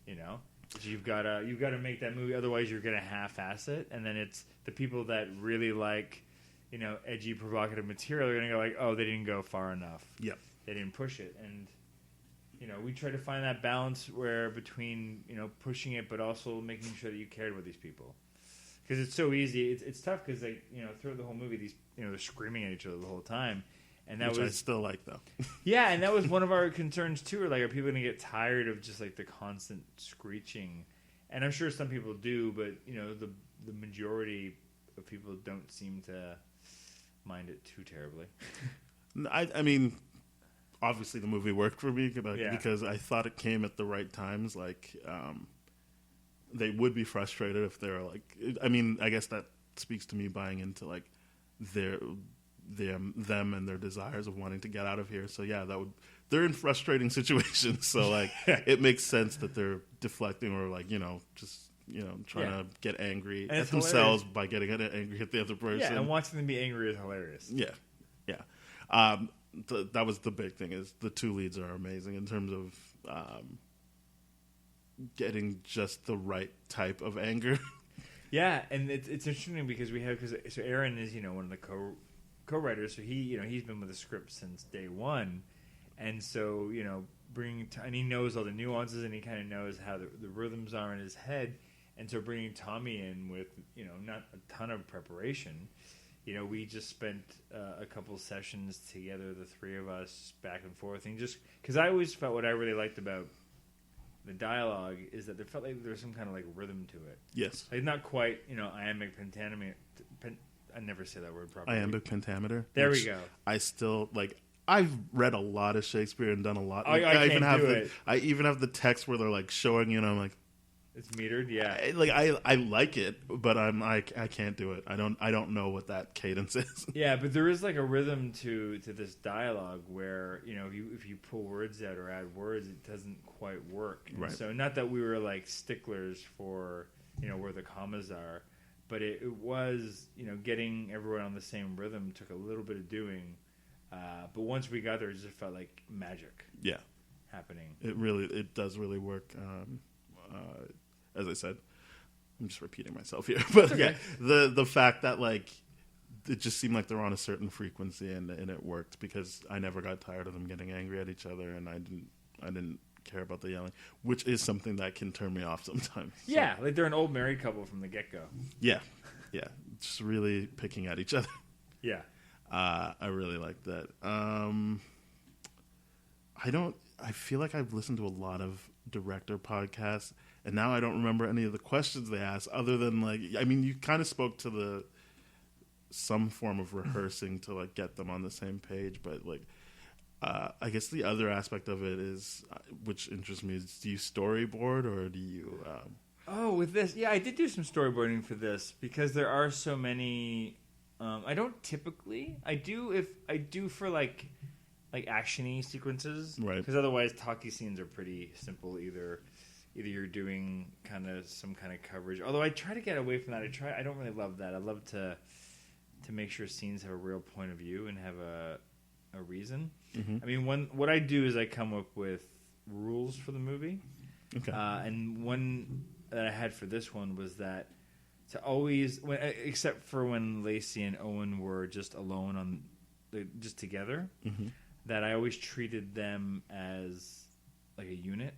Speaker 4: You've gotta make that movie. Otherwise, you're gonna half-ass it, and then it's the people that really like, edgy, provocative material are gonna go like, oh, they didn't go far enough.
Speaker 3: Yep.
Speaker 4: They didn't push it, and we try to find that balance where between pushing it, but also making sure that you cared about these people, because it's so easy. It's tough because throughout the whole movie, these they're screaming at each other the whole time, and
Speaker 3: Which I still like though.
Speaker 4: Yeah, and that was one of our concerns too. Are people going to get tired of just the constant screeching? And I'm sure some people do, but the majority of people don't seem to mind it too terribly.
Speaker 3: I mean, obviously the movie worked for me because I thought it came at the right times. Like, they would be frustrated if they're like. I mean, I guess that speaks to me buying into them and their desires of wanting to get out of here. So yeah, they're in frustrating situations. So it makes sense that they're deflecting or trying to get angry
Speaker 4: and
Speaker 3: at themselves by getting angry at the other person.
Speaker 4: Yeah, and watching them be angry is hilarious.
Speaker 3: Yeah. That was the big thing. Is the two leads are amazing in terms of getting just the right type of anger.
Speaker 4: Yeah, and it's interesting because so Aaron is one of the co-writers, so he's been with the script since day one, and so and he knows all the nuances, and he kind of knows how the rhythms are in his head, and so bringing Tommy in with not a ton of preparation. We just spent a couple sessions together, the three of us, back and forth, and just because I always felt what I really liked about the dialogue is that there felt like there was some kind of rhythm to it.
Speaker 3: Yes,
Speaker 4: not quite iambic pentameter. I never say that word properly.
Speaker 3: Iambic pentameter.
Speaker 4: There we go.
Speaker 3: I still I've read a lot of Shakespeare and done a lot.
Speaker 4: I
Speaker 3: even
Speaker 4: can't
Speaker 3: have
Speaker 4: do it.
Speaker 3: I even have the text where they're showing you, and I'm like,
Speaker 4: it's metered. Yeah.
Speaker 3: I like it, but I can't do it. I don't know what that cadence is.
Speaker 4: Yeah, but there is a rhythm to this dialogue where if you pull words out or add words, it doesn't quite work. And
Speaker 3: right.
Speaker 4: So not that we were sticklers for where the commas are, but it was getting everyone on the same rhythm took a little bit of doing. But once we got there, it just felt like magic.
Speaker 3: Yeah,
Speaker 4: happening.
Speaker 3: It does really work. As I said, I'm just repeating myself here, but
Speaker 4: okay.
Speaker 3: Yeah, the fact that it just seemed like they're on a certain frequency, and it worked because I never got tired of them getting angry at each other, and I didn't care about the yelling, which is something that can turn me off sometimes. So.
Speaker 4: Yeah, they're an old married couple from the get-go.
Speaker 3: Yeah, just really picking at each other.
Speaker 4: Yeah,
Speaker 3: I really like that. I feel like I've listened to a lot of director podcasts, and now I don't remember any of the questions they asked, other than you kind of spoke to some form of rehearsing to get them on the same page, but I guess the other aspect of it is, which interests me, is do you storyboard or do you?
Speaker 4: With this, yeah, I did do some storyboarding for this because there are so many. I don't typically. I do for action-y sequences,
Speaker 3: right?
Speaker 4: Because otherwise, talkie scenes are pretty simple. Either you're doing some kind of coverage. Although I try to get away from that. I don't really love that. I love to make sure scenes have a real point of view and have a reason.
Speaker 3: Mm-hmm.
Speaker 4: I mean, what I do is I come up with rules for the movie.
Speaker 3: Okay.
Speaker 4: And one that I had for this one was that to always, except for when Lacey and Owen were just alone just together,
Speaker 3: mm-hmm.
Speaker 4: that I always treated them as a unit.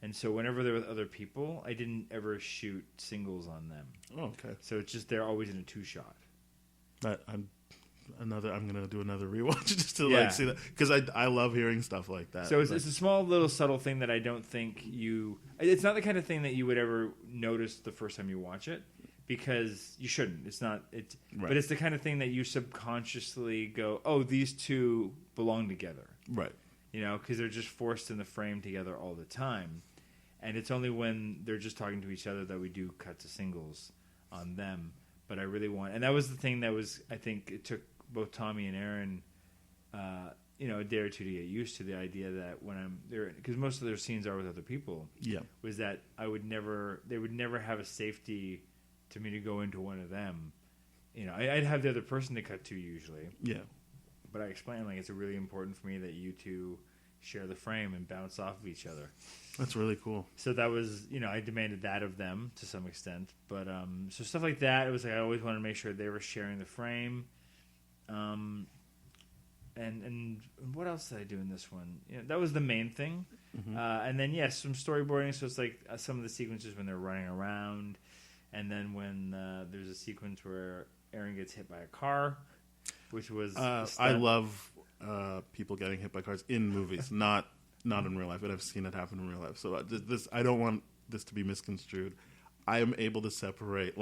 Speaker 4: And so whenever they're with other people, I didn't ever shoot singles on them.
Speaker 3: Oh, okay.
Speaker 4: So it's just they're always in a two-shot.
Speaker 3: I'm I'm gonna do another rewatch just to
Speaker 4: Yeah.
Speaker 3: like see that, because I love hearing stuff like that.
Speaker 4: So it's a small little subtle thing that I don't think you. It's not the kind of thing that you would ever notice the first time you watch it, because you shouldn't. It's not. It's
Speaker 3: Right.
Speaker 4: But it's the kind of thing that you subconsciously go, "Oh, these two belong together,"
Speaker 3: right.
Speaker 4: because they're just forced in the frame together all the time, and it's only when they're just talking to each other that we do cut to singles on them. But I really want, and that was the thing that was. I think it took both Tommy and Aaron, a day or two to get used to the idea that when I'm there, because most of their scenes are with other people.
Speaker 3: Yeah.
Speaker 4: Was that they would never have a safety to me to go into one of them. I'd have the other person to cut to usually.
Speaker 3: Yeah.
Speaker 4: But I explained it's really important for me that you two share the frame and bounce off of each other.
Speaker 3: That's really cool.
Speaker 4: So that was, I demanded that of them to some extent. But so stuff like that, it was like I always wanted to make sure they were sharing the frame. And what else did I do in this one? That was the main thing.
Speaker 3: Mm-hmm.
Speaker 4: And then some storyboarding. So it's like some of the sequences when they're running around, and then when there's a sequence where Aaron gets hit by a car, which was
Speaker 3: I love people getting hit by cars in movies, not in real life, but I've seen it happen in real life. So this, I don't want this to be misconstrued. I am able to separate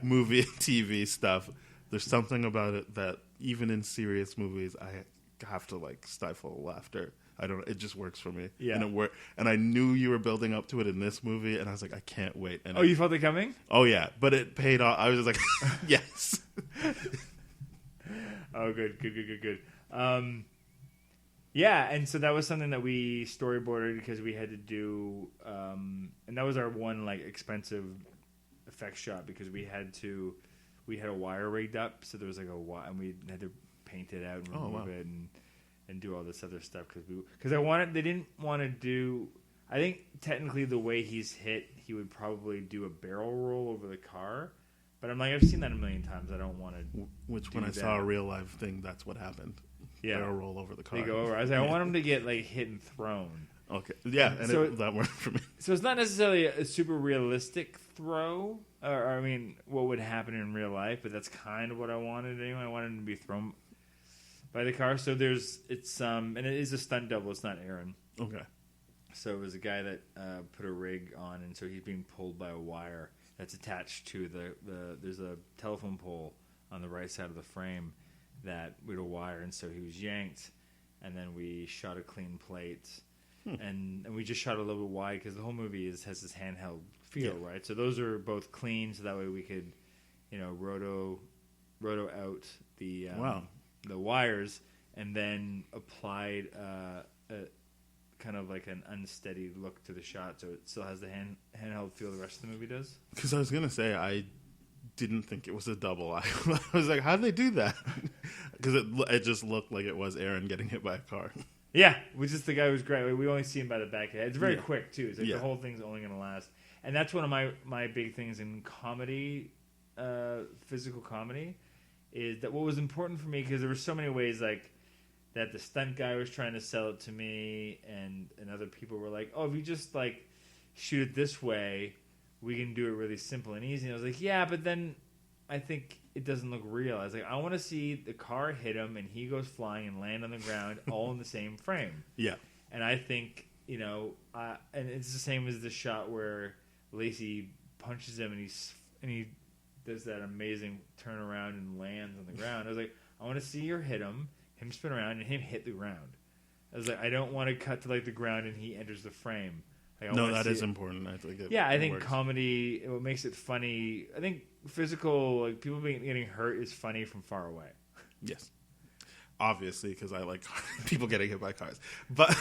Speaker 3: movie and TV stuff. There's something about it that even in serious movies, I have to stifle laughter. It just works for me.
Speaker 4: Yeah.
Speaker 3: And it worked. And I knew you were building up to it in this movie, and I was like, I can't wait. And
Speaker 4: you felt it coming?
Speaker 3: Oh yeah, but it paid off. I was just like, yes.
Speaker 4: Oh, good. Yeah, and so that was something that we storyboarded because we had to do, and that was our one expensive effect shot because we had a wire rigged up, so there was a wire, and we had to paint it out and remove it and do all this other stuff because they didn't want to do. I think technically the way he's hit, he would probably do a barrel roll over the car. But I'm I've seen that a million times. I don't want to.
Speaker 3: Which, when I saw a real life thing, that's what happened.
Speaker 4: Yeah,
Speaker 3: barrel roll over the car.
Speaker 4: They go over. I was like, I want him to get hit and thrown.
Speaker 3: Okay, yeah, and
Speaker 4: so
Speaker 3: that worked for me.
Speaker 4: So it's not necessarily a super realistic throw, or I mean, what would happen in real life, but that's kind of what I wanted anyway. I wanted him to be thrown by the car. So and it is a stunt double. It's not Aaron.
Speaker 3: Okay.
Speaker 4: So it was a guy that put a rig on, and so he's being pulled by a wire that's attached to there's a telephone pole on the right side of the frame that with a wire, and so he was yanked, and then we shot a clean plate, and we just shot a little bit wide because the whole movie has this handheld feel, right? So those are both clean, so that way we could, roto out the wires, and then applied a kind of an unsteady look to the shot, so it still has the handheld feel the rest of the movie does.
Speaker 3: Because I was gonna say I didn't think it was a double. I was like, how'd they do that? Because it just looked like it was Aaron getting hit by a car.
Speaker 4: Yeah, which is the guy who's great. We only see him by the back of the head. It's very quick too. It's the whole thing's only going to last, and that's one of my big things in comedy, physical comedy, is that what was important for me because there were so many ways that the stunt guy was trying to sell it to me, and other people were like, oh, if you just shoot it this way, we can do it really simple and easy. And I was like, yeah, but then I think it doesn't look real. I was like, I want to see the car hit him and he goes flying and land on the ground all in the same frame. Yeah. And I think, and it's the same as the shot where Lacey punches him and he does that amazing turnaround and lands on the ground. I was like, I want to see her hit him spin around, and him hit the ground. I was like, I don't want to cut to the ground and he enters the frame.
Speaker 3: No, that is important. I think
Speaker 4: I think comedy, what makes it funny, I think physical, people getting hurt is funny from far away.
Speaker 3: Yes. Obviously, because I like people getting hit by cars. But,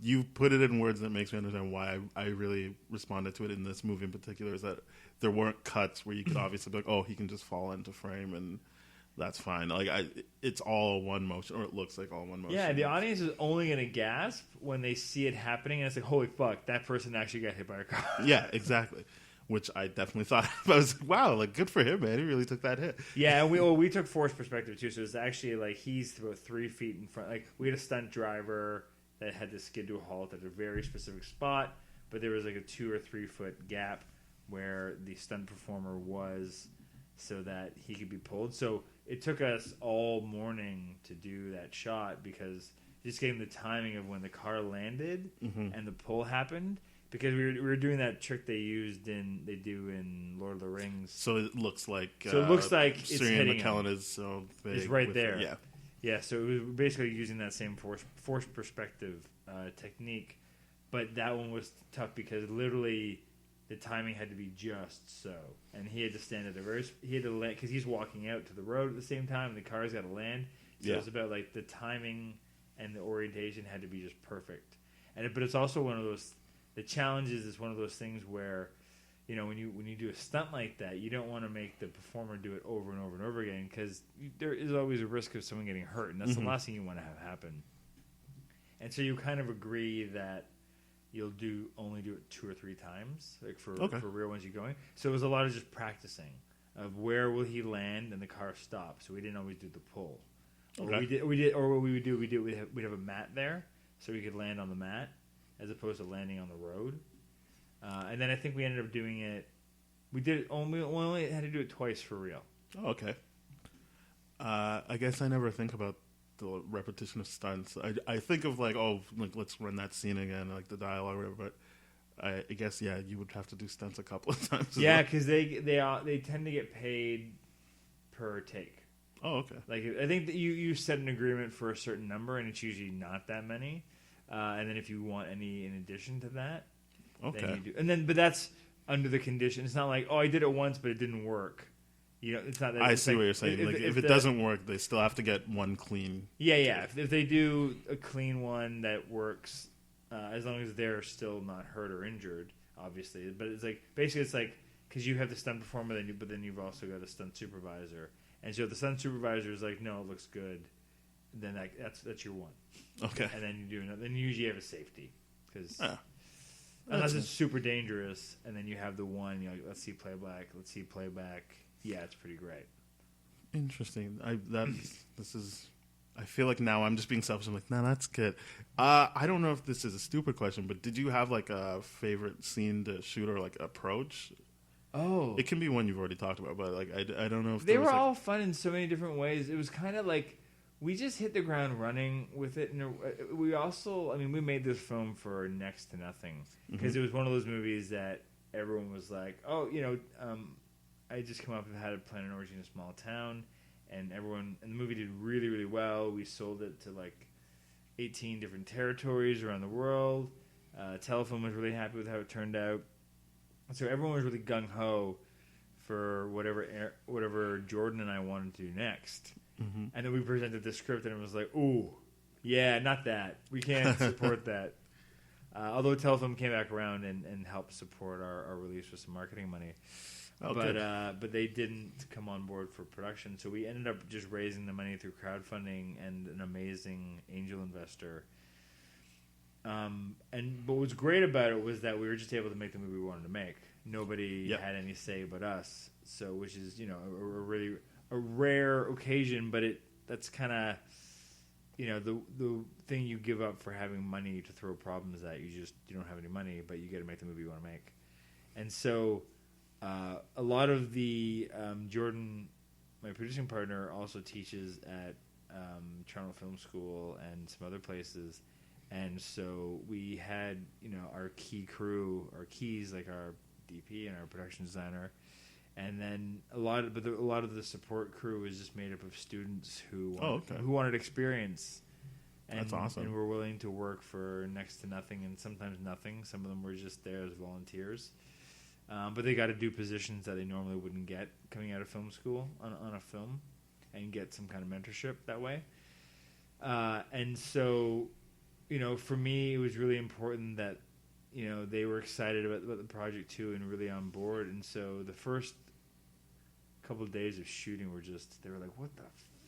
Speaker 3: you put it in words that makes me understand why I really responded to it in this movie in particular, is that there weren't cuts where you could obviously be like, oh, he can just fall into frame and that's fine. It's all one motion, or it looks like all one motion.
Speaker 4: Yeah, the audience is only going to gasp when they see it happening, and it's like, holy fuck, that person actually got hit by a car.
Speaker 3: Yeah, exactly. Which I definitely thought. I was like, wow, good for him, man. He really took that hit.
Speaker 4: Yeah, and we took forced perspective too, so it's actually he's about 3 feet in front. We had a stunt driver that had to skid to a halt at a very specific spot, but there was a 2 or 3 foot gap where the stunt performer was so that he could be pulled. So it took us all morning to do that shot because just getting the timing of when the car landed and the pull happened. Because we were doing that trick they do in Lord of the Rings.
Speaker 3: So it looks like
Speaker 4: it's
Speaker 3: Sirian
Speaker 4: hitting
Speaker 3: McKellen
Speaker 4: him.
Speaker 3: is so big.
Speaker 4: It's right there.
Speaker 3: Yeah.
Speaker 4: Yeah, so it was basically using that same force perspective technique. But that one was tough because literally the timing had to be just so. And he had to stand at he had to land because he's walking out to the road at the same time and the car's got to land. So it's about like the timing and the orientation had to be just perfect. But it's also one of those... The challenge is one of those things where, you know, when you do a stunt like that, you don't want to make the performer do it over and over and over again because there is always a risk of someone getting hurt, and that's the last thing you want to have happen. And so you kind of agree that you'll only do it 2 or 3 times, like for real once you're going. So it was a lot of just practicing of where will he land and the car stop. So we didn't always do the pull.
Speaker 3: Okay.
Speaker 4: We'd have a mat there so we could land on the mat, as opposed to landing on the road. And then I think we ended up doing it... We only had to do it twice for real.
Speaker 3: Oh, okay. I guess I never think about the repetition of stunts. I think of let's run that scene again, like the dialogue or whatever, but I guess, you would have to do stunts a couple of times.
Speaker 4: Yeah, because they tend to get paid per take.
Speaker 3: Oh, okay.
Speaker 4: Like, I think that you set an agreement for a certain number, and it's usually not that many. And then if you want any in addition to that, then you do. But that's under the condition. It's not like, I did it once, but it didn't work. You know, it's not that.
Speaker 3: I see what you're saying. If it doesn't work, they still have to get one clean.
Speaker 4: Yeah. If they do a clean one that works, as long as they're still not hurt or injured, obviously. But it's like basically it's like because you have the stunt performer, but then you've also got a stunt supervisor, and so if the stunt supervisor is like, no, it looks good, then that's your one.
Speaker 3: Okay.
Speaker 4: And then you do another. Then you usually have a safety because unless it's super dangerous, and then you have the one. You know, let's see playback. Yeah, it's pretty great.
Speaker 3: Interesting. I feel like now I'm just being selfish. I'm like, nah, that's good. I don't know if this is a stupid question, but did you have like a favorite scene to shoot or like approach?
Speaker 4: Oh,
Speaker 3: it can be one you've already talked about, but like I don't know if
Speaker 4: they were all fun in so many different ways. It was kind of like. We just hit the ground running with it, and we also, we made this film for next to nothing because it was one of those movies that everyone was like, I just come up and had a Plan an Orgy in a Small Town, and the movie did really, really well. We sold it to like 18 different territories around the world. Telefilm was really happy with how it turned out, so everyone was really gung ho for whatever Jordan and I wanted to do next. And then we presented the script, and it was like, ooh, yeah, not that. We can't support that. Although Telefilm came back around and helped support our release with some marketing money. But they didn't come on board for production. So we ended up just raising the money through crowdfunding and an amazing angel investor. But what was great about it was that we were just able to make the movie we wanted to make. Nobody had any say but us. So, which is, a rare occasion, but that's kind of, the thing you give up for having money to throw problems at. You don't have any money, but you get to make the movie you want to make. And so a lot of the Jordan, my producing partner, also teaches at Toronto Film School and some other places. And so we had, our key crew, our keys, like our DP and our production designer. And then a lot of the support crew is just made up of students who wanted experience. And,
Speaker 3: that's awesome.
Speaker 4: And were willing to work for next to nothing and sometimes nothing. Some of them were just there as volunteers. But they got to do positions that they normally wouldn't get coming out of film school on a film and get some kind of mentorship that way. And so, for me, it was really important that, they were excited about the project too and really on board. And so the first couple of days of shooting they were like, what the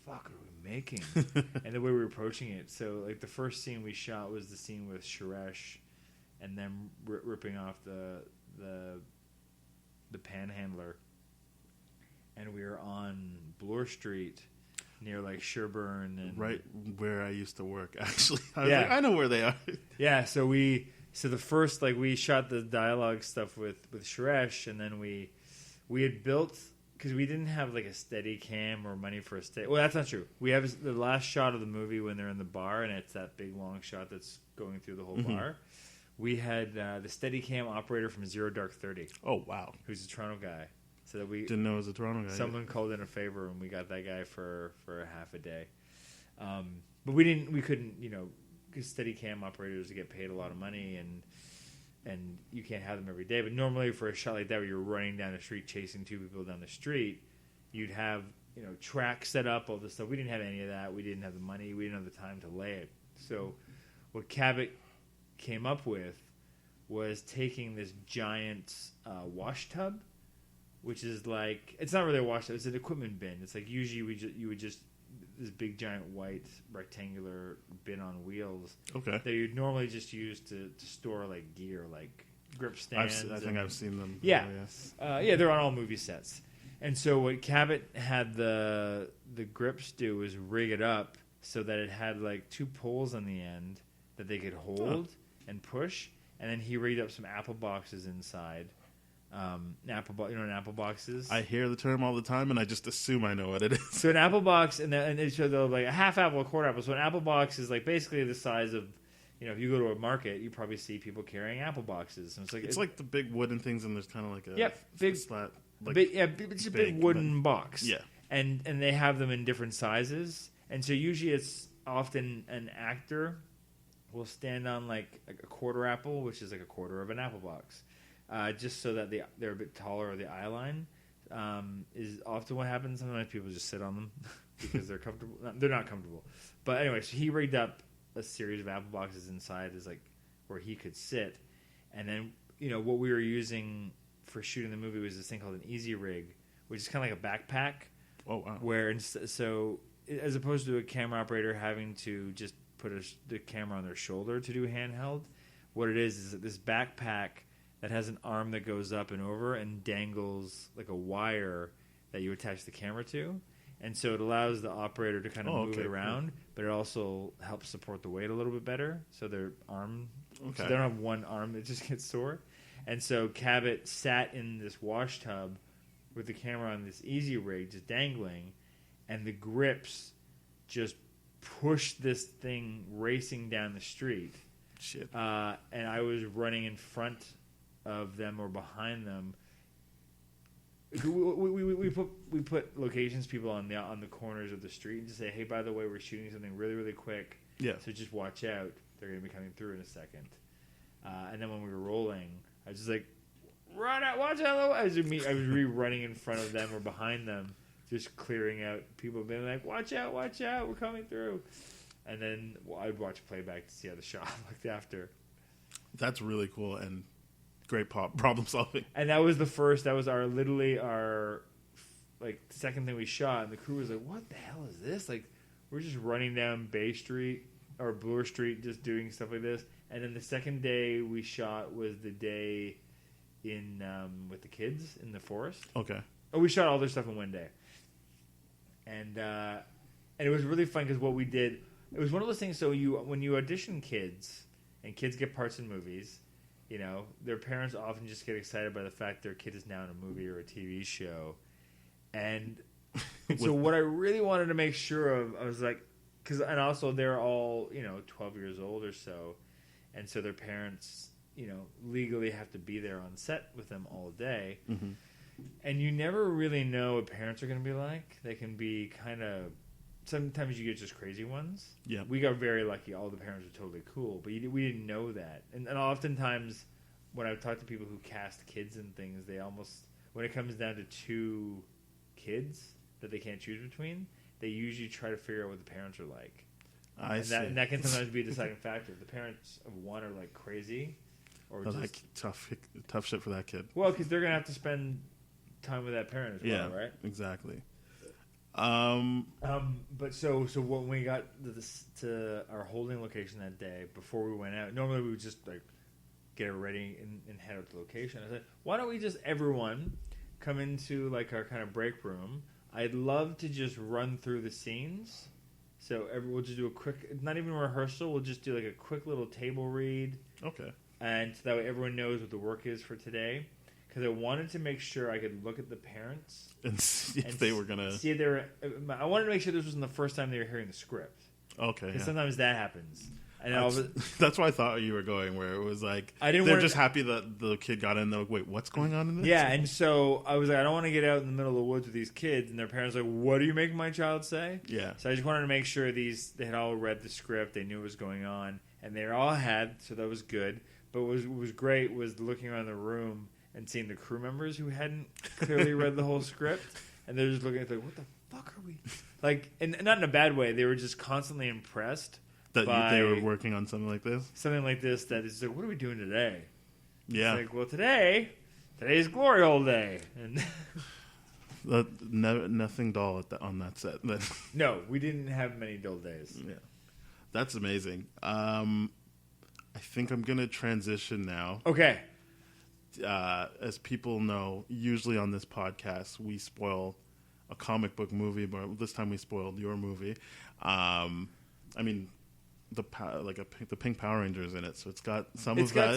Speaker 4: fuck are we making? And the way we were approaching it. So like the first scene we shot was the scene with Suresh and them ripping off the panhandler. And we were on Bloor Street near like Sherburne and
Speaker 3: right where I used to work actually. I know where they are.
Speaker 4: Yeah, so the first, we shot the dialogue stuff with Suresh, and then we had built because we didn't have like a steady cam or money for a steady. Well, that's not true. We have the last shot of the movie when they're in the bar, and it's that big long shot that's going through the whole bar. We had the steady cam operator from Zero Dark 30.
Speaker 3: Oh wow,
Speaker 4: who's a Toronto guy. So that we
Speaker 3: didn't know it was a Toronto guy.
Speaker 4: Someone called in a favor, and we got that guy for a half a day. But we couldn't, because steady cam operators get paid a lot of money, and you can't have them every day. But normally for a shot like that where you're running down the street chasing two people down the street, you'd have, tracks set up, all this stuff. We didn't have any of that. We didn't have the money. We didn't have the time to lay it. So what Cabot came up with was taking this giant wash tub, which is like, it's not really a wash tub, it's an equipment bin. It's like usually you would just this big giant white rectangular bin on wheels.
Speaker 3: Okay.
Speaker 4: That you'd normally just use to store like gear, like grip stands.
Speaker 3: I think I've seen them.
Speaker 4: Yeah.
Speaker 3: Before, yes.
Speaker 4: Yeah, they're on all movie sets. And so what Cabot had the grips do was rig it up so that it had like two poles on the end that they could hold and push. And then he rigged up some apple boxes inside. An apple boxes.
Speaker 3: I hear the term all the time, and I just assume I know what it is.
Speaker 4: So an apple box, and it showed like a half apple, a quarter apple. So an apple box is like basically the size of, if you go to a market, you probably see people carrying apple boxes. And
Speaker 3: it's like the big wooden things, and there's kind of like a
Speaker 4: big
Speaker 3: slat.
Speaker 4: It's a big wooden box.
Speaker 3: Yeah,
Speaker 4: and they have them in different sizes, and so usually it's often an actor will stand on like a quarter apple, which is like a quarter of an apple box. Just so that they're a bit taller, or the eye line is often what happens. Sometimes people just sit on them because they're comfortable. They're not comfortable. But anyway, so he rigged up a series of apple boxes inside is like where he could sit. And then, what we were using for shooting the movie was this thing called an easy rig, which is kind of like a backpack.
Speaker 3: Oh, wow.
Speaker 4: Where, so as opposed to a camera operator having to just put the camera on their shoulder to do handheld, what it is that this backpack that has an arm that goes up and over and dangles like a wire that you attach the camera to. And so it allows the operator to kind of move it around, but it also helps support the weight a little bit better. So their arm, so they don't have one arm that just gets sore. And so Cabot sat in this wash tub with the camera on this easy rig just dangling, and the grips just pushed this thing racing down the street.
Speaker 3: Shit.
Speaker 4: And I was running in front of them or behind them. We put locations people on the corners of the street and just say, hey, by the way, we're shooting something really, really quick. Yeah. So just watch out. They're going to be coming through in a second. And then when we were rolling, I was just like, run out, watch out. I was running in front of them or behind them, just clearing out people being like, watch out, we're coming through. And then I'd watch playback to see how the shot looked after.
Speaker 3: That's really cool and great problem solving.
Speaker 4: And that was our second thing we shot, and the crew was like, what the hell is this? Like, we're just running down Bay Street or Bloor Street just doing stuff like this. And then the second day we shot was the day in with the kids in the forest.
Speaker 3: Okay.
Speaker 4: Oh, we shot all their stuff in one day. And it was really fun because what we did, it was one of those things, so when you audition kids, and kids get parts in movies, their parents often just get excited by the fact their kid is now in a movie or a TV show. And so what I really wanted to make sure of, I was like, and also they're all, 12 years old or so. And so their parents, legally have to be there on set with them all day. Mm-hmm. And you never really know what parents are going to be like. They can be kind of, sometimes you get just crazy ones.
Speaker 3: Yeah.
Speaker 4: We got very lucky. All the parents were totally cool. But we didn't know that. And oftentimes, when I've talked to people who cast kids and things, they almost, when it comes down to two kids that they can't choose between, they usually try to figure out what the parents are like. And that can sometimes be a deciding factor. If the parents of one are like crazy, or just
Speaker 3: like tough shit for that kid.
Speaker 4: Well, because they're gonna have to spend time with that parent as well, right?
Speaker 3: Exactly.
Speaker 4: But so when we got to our holding location that day, before we went out, normally we would just like get it ready and head out to the location. I said, why don't we just everyone come into like our kind of break room? I'd love to just run through the scenes. So we'll just do a quick, not even a rehearsal. We'll just do like a quick little table read.
Speaker 3: Okay.
Speaker 4: And so that way everyone knows what the work is for today. because I wanted to make sure I could look at the parents
Speaker 3: and see if they were gonna
Speaker 4: see if they were. I wanted to make sure this wasn't the first time they were hearing the script.
Speaker 3: Okay,
Speaker 4: Because
Speaker 3: yeah.
Speaker 4: sometimes that happens. And
Speaker 3: that's why I thought you were going where it was like
Speaker 4: they're
Speaker 3: just happy that the kid got in. They're like, wait, what's going on in this?
Speaker 4: Yeah, and so I was like, I don't want to get out in the middle of the woods with these kids, and their parents are like, what are you making my child say?
Speaker 3: Yeah.
Speaker 4: So I just wanted to make sure they had all read the script, they knew what was going on, and they all had, so that was good. But what was great was looking around the room and seeing the crew members who hadn't clearly read the whole script, and they're just looking at like, what the fuck are we? Like, and not in a bad way. They were just constantly impressed
Speaker 3: that they were working on something like this.
Speaker 4: Something like this. That is like, what are we doing today?
Speaker 3: Yeah.
Speaker 4: It's like, well, today's glory hole day, and
Speaker 3: nothing dull on that set.
Speaker 4: no, we didn't have many dull days.
Speaker 3: Yeah, that's amazing. I think I'm gonna transition now.
Speaker 4: Okay.
Speaker 3: As people know, usually on this podcast we spoil a comic book movie, but this time we spoiled your movie. I mean, the Pink Power Rangers in it, so it's got some of that.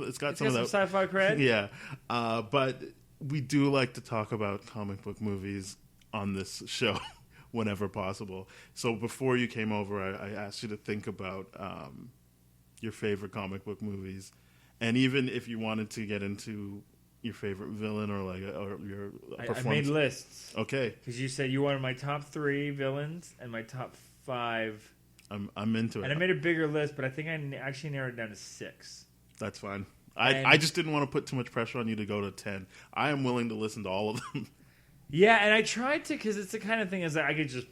Speaker 3: It's got some of that
Speaker 4: sci-fi cred.
Speaker 3: Yeah, but we do like to talk about comic book movies on this show whenever possible. So before you came over, I asked you to think about your favorite comic book movies, and even if you wanted to get into your favorite villain or your performance.
Speaker 4: I made lists.
Speaker 3: Okay,
Speaker 4: because you said you wanted my top 3 villains and my top 5.
Speaker 3: I'm into it.
Speaker 4: And I made a bigger list, but I think I actually narrowed it down to 6.
Speaker 3: That's fine. I just didn't want to put too much pressure on you to go to 10. I am willing to listen to all of them.
Speaker 4: Yeah, and I tried to, because it's the kind of thing is that I could just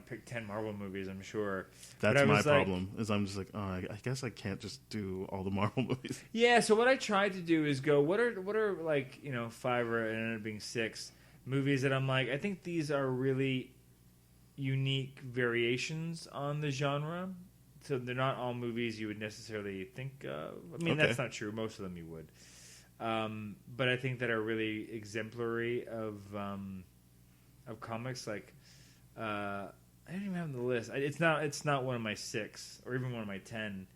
Speaker 4: pick 10 Marvel movies, I'm sure.
Speaker 3: That's my problem, is I'm just like, oh, I guess I can't just do all the Marvel movies.
Speaker 4: Yeah, so what I tried to do is go, what are like, 5 or it ended up being 6 movies that I'm like, I think these are really unique variations on the genre. So they're not all movies you would necessarily think of. I mean, That's not true. Most of them you would. But I think that are really exemplary of comics. Like, I didn't even have the list. It's not one of my 6 or even one of my 10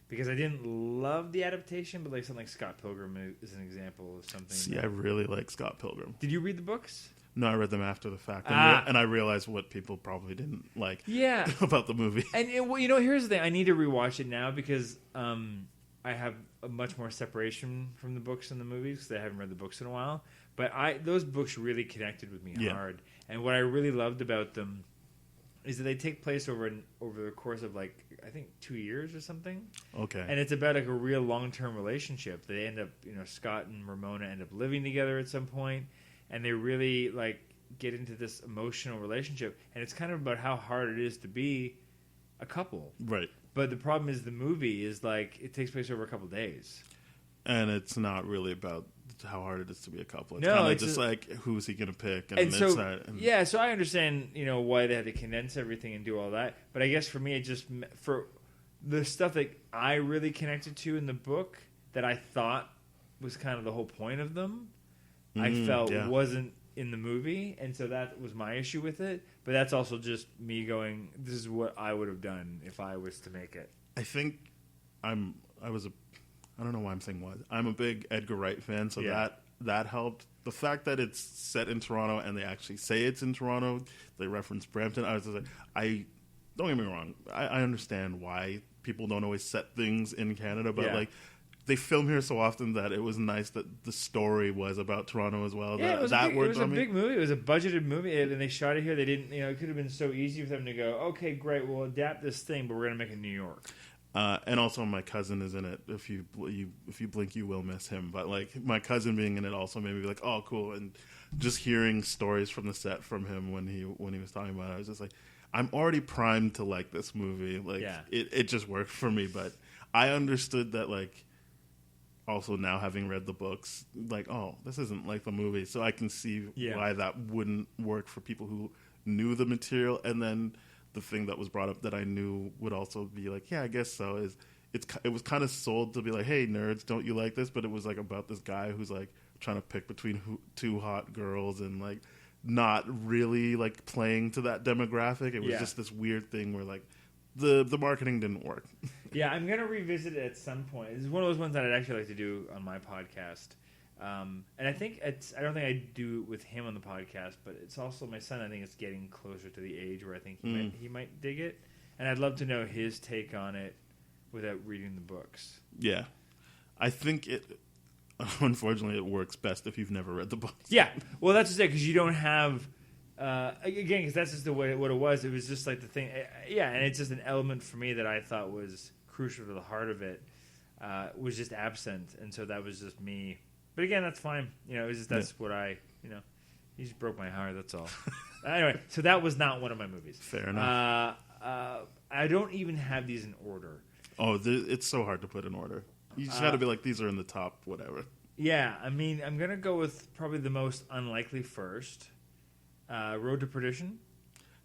Speaker 4: because I didn't love the adaptation. But like something like Scott Pilgrim is an example of something.
Speaker 3: See, I really like Scott Pilgrim.
Speaker 4: Did you read the books?
Speaker 3: No, I read them after the fact, and I realized what people probably didn't like about the movie. And
Speaker 4: here's the thing: I need to rewatch it now because I have a much more separation from the books and the movies because I haven't read the books in a while. But those books really connected with me hard, and what I really loved about them is that they take place over the course of like I think 2 years or something.
Speaker 3: Okay,
Speaker 4: and it's about like a real long-term relationship. They end up, Scott and Ramona end up living together at some point. And they really like get into this emotional relationship, and it's kind of about how hard it is to be a couple.
Speaker 3: Right.
Speaker 4: But the problem is the movie is like it takes place over a couple of days,
Speaker 3: and it's not really about how hard it is to be a couple. It's
Speaker 4: kind
Speaker 3: of just like who's he going to pick,
Speaker 4: and so so I understand why they had to condense everything and do all that. But I guess for me, it just for the stuff that I really connected to in the book that I thought was kind of the whole point of them. I felt wasn't in the movie, and so that was my issue with it. But that's also just me going, this is what I would have done if I was to make it.
Speaker 3: I think I don't know why I'm saying was. I'm a big Edgar Wright fan, so that helped. The fact that it's set in Toronto and they actually say it's in Toronto, they reference Brampton. I was just like, don't get me wrong, I understand why people don't always set things in Canada, but like, they film here so often that it was nice that the story was about Toronto as well.
Speaker 4: Yeah, it was a big movie. It was a budgeted movie, and they shot it here. They didn't, it could have been so easy for them to go, okay, great, we'll adapt this thing, but we're going to make it in New York.
Speaker 3: And also, my cousin is in it. If you blink, you will miss him. But like my cousin being in it also made me be like, oh, cool. And just hearing stories from the set from him when he was talking about it, I was just like, I'm already primed to like this movie. Like it just worked for me. But I understood that like. Also now having read the books, like, oh, this isn't like the movie, so I can see why that wouldn't work for people who knew the material. And then the thing that was brought up that I knew would also be like, yeah, I guess so. Is it was kind of sold to be like, hey, nerds, don't you like this? But it was like about this guy who's like trying to pick between two hot girls and like not really like playing to that demographic. It was just this weird thing where like. The marketing didn't work.
Speaker 4: Yeah, I'm going to revisit it at some point. It's one of those ones that I'd actually like to do on my podcast. And I think I don't think I do it with him on the podcast, but it's also my son. I think it's getting closer to the age where I think he might dig it, and I'd love to know his take on it without reading the books.
Speaker 3: Yeah, I think it. Unfortunately, it works best if you've never read the book.
Speaker 4: Yeah, well, that's just it, because you don't have. Again, because that's just the way what it was. It was just like the thing. Yeah, and it's just an element for me that I thought was crucial to the heart of it. Was just absent, and so that was just me. But again, that's fine. It was just that's what I. He just broke my heart. That's all. Anyway, so that was not one of my movies.
Speaker 3: Fair enough.
Speaker 4: I don't even have these in order.
Speaker 3: Oh, it's so hard to put in order. You just got to be like, these are in the top, whatever.
Speaker 4: Yeah, I mean, I'm going to go with probably the most unlikely first. Road to Perdition.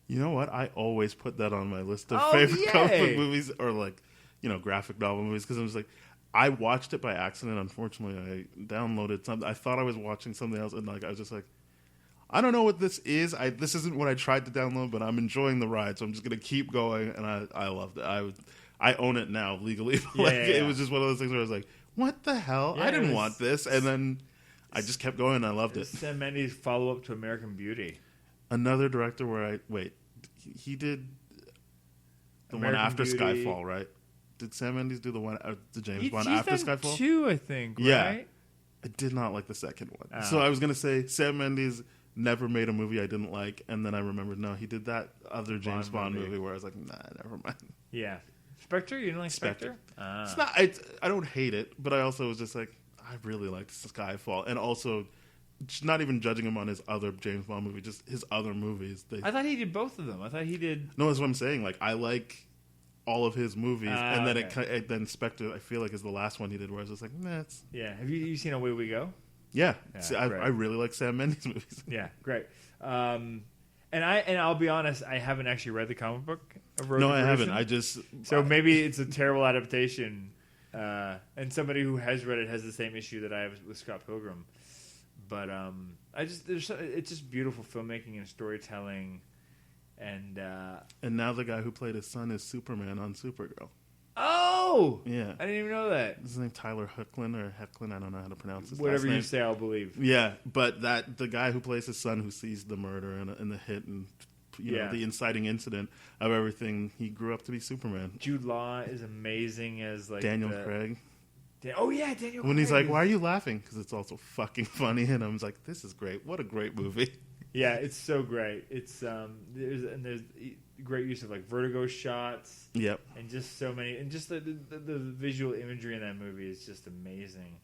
Speaker 3: You know what? I always put that on my list of favorite comic book movies or graphic novel movies because I'm just like, I watched it by accident. Unfortunately, I downloaded something. I thought I was watching something else, and I was just like, I don't know what this is. This isn't what I tried to download, but I'm enjoying the ride, so I'm just going to keep going, and I loved it. I own it now legally. It was just one of those things where I was like, what the hell?
Speaker 4: Yeah,
Speaker 3: I didn't want this. And then I just kept going and I loved it.
Speaker 4: Sam Mendes' follow-up to American Beauty.
Speaker 3: Another director where he did the American one after Beauty. Skyfall, right? Did Sam Mendes do the James Bond after Skyfall?
Speaker 4: Two, I think, right?
Speaker 3: Yeah. I did not like the second one. So I was going to say Sam Mendes never made a movie I didn't like. And then I remembered, no, he did that other James Bond movie where I was like, nah, never mind.
Speaker 4: Yeah. Spectre? You didn't like Spectre?
Speaker 3: It's not. I don't hate it, but I also was just like, I really liked Skyfall, and also not even judging him on his other James Bond movie, just his other movies.
Speaker 4: I thought he did both of them. I thought he did.
Speaker 3: No, that's what I'm saying. Like, I like all of his movies, and then then Spectre, I feel like, is the last one he did, where I was just like, nah.
Speaker 4: Yeah. Have you seen Away We Go?
Speaker 3: Yeah. See, I really like Sam Mendes movies.
Speaker 4: Yeah, great. And I'll be honest, I haven't actually read the comic book of Road to Perdition.
Speaker 3: I haven't.
Speaker 4: So maybe it's a terrible adaptation, and somebody who has read it has the same issue that I have with Scott Pilgrim. But it's just beautiful filmmaking and storytelling, and
Speaker 3: now the guy who played his son is Superman on Supergirl.
Speaker 4: Oh,
Speaker 3: yeah,
Speaker 4: I didn't even know that.
Speaker 3: His name Tyler Hoechlin or Hecklin. I don't know how to pronounce his
Speaker 4: Whatever
Speaker 3: last name.
Speaker 4: you say, I'll believe.
Speaker 3: Yeah, but the guy who plays his son, who sees the murder and the hit and the inciting incident of everything, he grew up to be Superman.
Speaker 4: Jude Law is amazing as
Speaker 3: Daniel Craig.
Speaker 4: Daniel Craig.
Speaker 3: When he's like, "Why are you laughing?" Because it's also fucking funny, and I'm like, "This is great! What a great movie!"
Speaker 4: Yeah, it's so great. It's there's great use of vertigo shots.
Speaker 3: Yep.
Speaker 4: And just so many, and just the visual imagery in that movie is just amazing.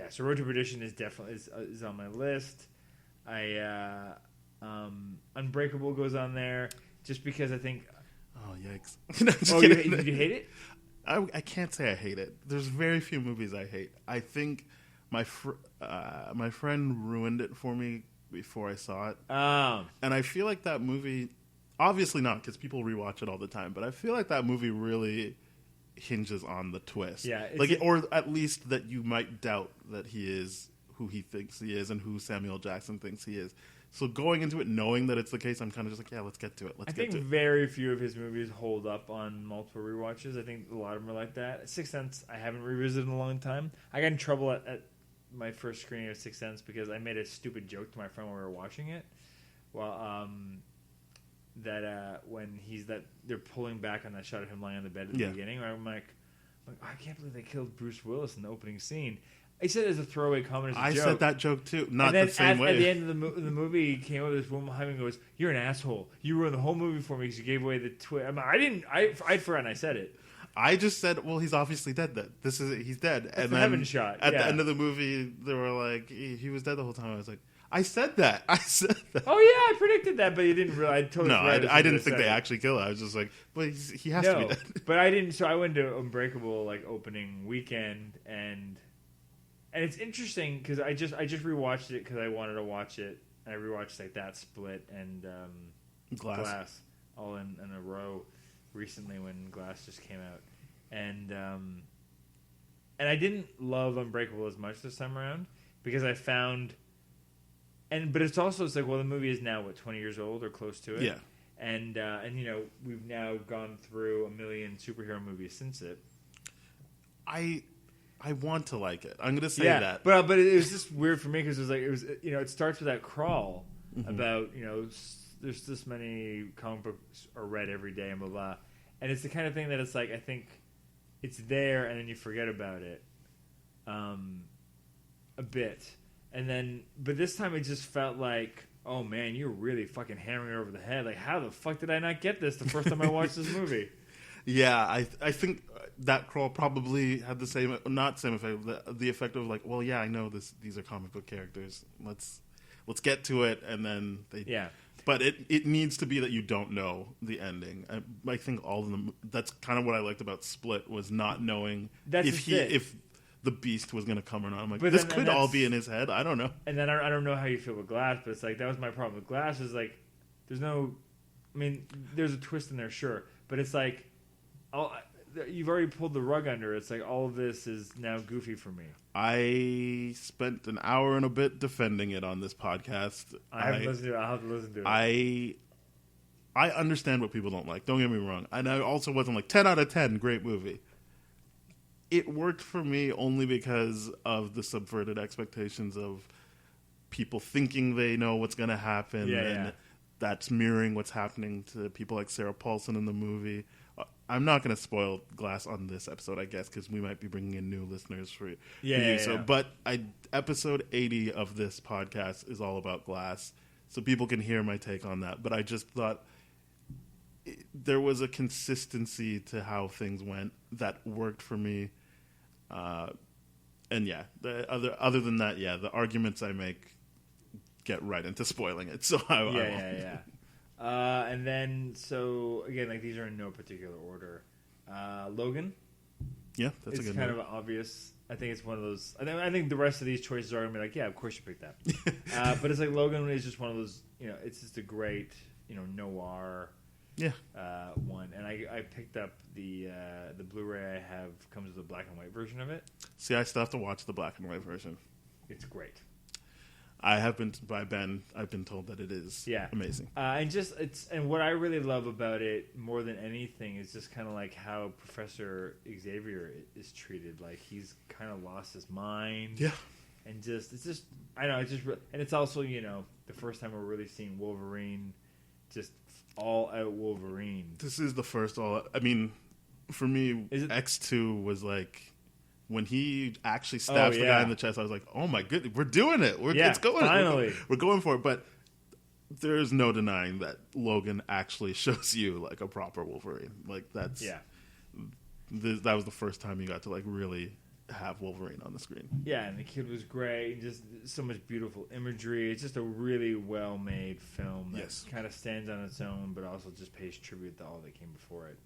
Speaker 4: So Road to Perdition is definitely is on my list. Unbreakable goes on there just because I think.
Speaker 3: Oh yikes!
Speaker 4: Did you hate it?
Speaker 3: I can't say I hate it. There's very few movies I hate. I think my friend ruined it for me before I saw it. And I feel like that movie, obviously not because people rewatch it all the time, but I feel like that movie really hinges on the twist.
Speaker 4: Yeah,
Speaker 3: or at least that you might doubt that he is who he thinks he is and who Samuel Jackson thinks he is. So going into it knowing that it's the case, I'm kind of just like, yeah, let's get to it. I think
Speaker 4: very few of his movies hold up on multiple rewatches. I think a lot of them are like that. Sixth Sense, I haven't revisited in a long time. I got in trouble at my first screening of Sixth Sense because I made a stupid joke to my friend when we were watching it. Well, when they're pulling back on that shot of him lying on the bed at the beginning, I'm like, I can't believe they killed Bruce Willis in the opening scene. I said it as a throwaway comment, as a joke.
Speaker 3: I said that joke too, not
Speaker 4: the
Speaker 3: same way.
Speaker 4: At the end of the movie, he came up with this woman behind me and goes, "You're an asshole. You ruined the whole movie for me because you gave away the twist." I'd forgotten I said it.
Speaker 3: I just said, well, he's obviously dead then. He's dead.
Speaker 4: That's the heaven shot.
Speaker 3: At the end of the movie, they were like, he was dead the whole time. I was like, I said that.
Speaker 4: Oh, yeah, I predicted that, but you didn't really.
Speaker 3: I didn't think they actually killed him. I was just like, but he has to be dead.
Speaker 4: But I didn't. So I went to Unbreakable opening weekend, and it's interesting because I just rewatched it because I wanted to watch it. And I rewatched that Split and Glass all in a row recently when Glass just came out, and I didn't love Unbreakable as much this time around because I found. But it's also the movie is now 20 years old or close to it.
Speaker 3: Yeah.
Speaker 4: And we've now gone through a million superhero movies since it.
Speaker 3: I want to like it. I'm gonna say
Speaker 4: Yeah,
Speaker 3: that.
Speaker 4: but it was just weird for me because it starts with that crawl about there's this many comic books are read every day and blah blah, and it's the kind of thing that it's like I think it's there and then you forget about it, a bit, and then but this time it just felt like, oh man, you're really fucking hammering it over the head. Like, how the fuck did I not get this the first time I watched this movie?
Speaker 3: Yeah, I think that crawl probably had the same, not same effect, the effect of like, well, yeah, I know these are comic book characters. Let's get to it, and then
Speaker 4: Yeah.
Speaker 3: But it needs to be that you don't know the ending. I think all of them. That's kind of what I liked about Split, was not knowing if the Beast was going to come or not. I'm like,
Speaker 4: but
Speaker 3: this
Speaker 4: then,
Speaker 3: could all be in his head. I don't know.
Speaker 4: And then I don't know how you feel with Glass, but it's like that was my problem with Glass. Is like there's no, I mean, there's a twist in there, sure, but it's like. You've already pulled the rug under. It's like all of this is now goofy for me.
Speaker 3: I spent an hour and a bit defending it on this podcast.
Speaker 4: I haven't listened to it. I'll have to listen to it.
Speaker 3: I understand what people don't like. Don't get me wrong. And I also wasn't like 10 out of 10, great movie. It worked for me only because of the subverted expectations of people thinking they know what's going to happen.
Speaker 4: Yeah.
Speaker 3: That's mirroring what's happening to people like Sarah Paulson in the movie. I'm not going to spoil Glass on this episode, I guess, because we might be bringing in new listeners for you.
Speaker 4: Yeah.
Speaker 3: But episode 80 of this podcast is all about Glass, so people can hear my take on that. But I just thought there was a consistency to how things went that worked for me. And yeah, other than that, yeah, the arguments I make get right into spoiling it. So I won't.
Speaker 4: And then, so again, like these are in no particular order. Logan.
Speaker 3: Yeah, that's a good one.
Speaker 4: It's kind of obvious. I think it's one of those. I think the rest of these choices are gonna be like, yeah, of course you picked that. But it's like Logan is just one of those. It's just a great, noir.
Speaker 3: Yeah.
Speaker 4: One, and I picked up the Blu-ray I have comes with a black and white version of it.
Speaker 3: See, I still have to watch the black and white version.
Speaker 4: It's great.
Speaker 3: I have been by Ben. I've been told that it is amazing.
Speaker 4: And what I really love about it more than anything is just kind of like how Professor Xavier is treated. Like he's kind of lost his mind.
Speaker 3: Yeah.
Speaker 4: And it's just I know it's just and it's also the first time we're really seeing Wolverine, just all out Wolverine.
Speaker 3: This is the first all. I mean, for me, X2 was like. When he actually stabs the guy in the chest, I was like, "Oh my goodness, we're doing it! It's going
Speaker 4: finally.
Speaker 3: We're going for it." But there's no denying that Logan actually shows you like a proper Wolverine. Like that was the first time you got to like really have Wolverine on the screen.
Speaker 4: Yeah, and the kid was great. Just so much beautiful imagery. It's just a really well made film that kind of stands on its own, but also just pays tribute to all that came before it.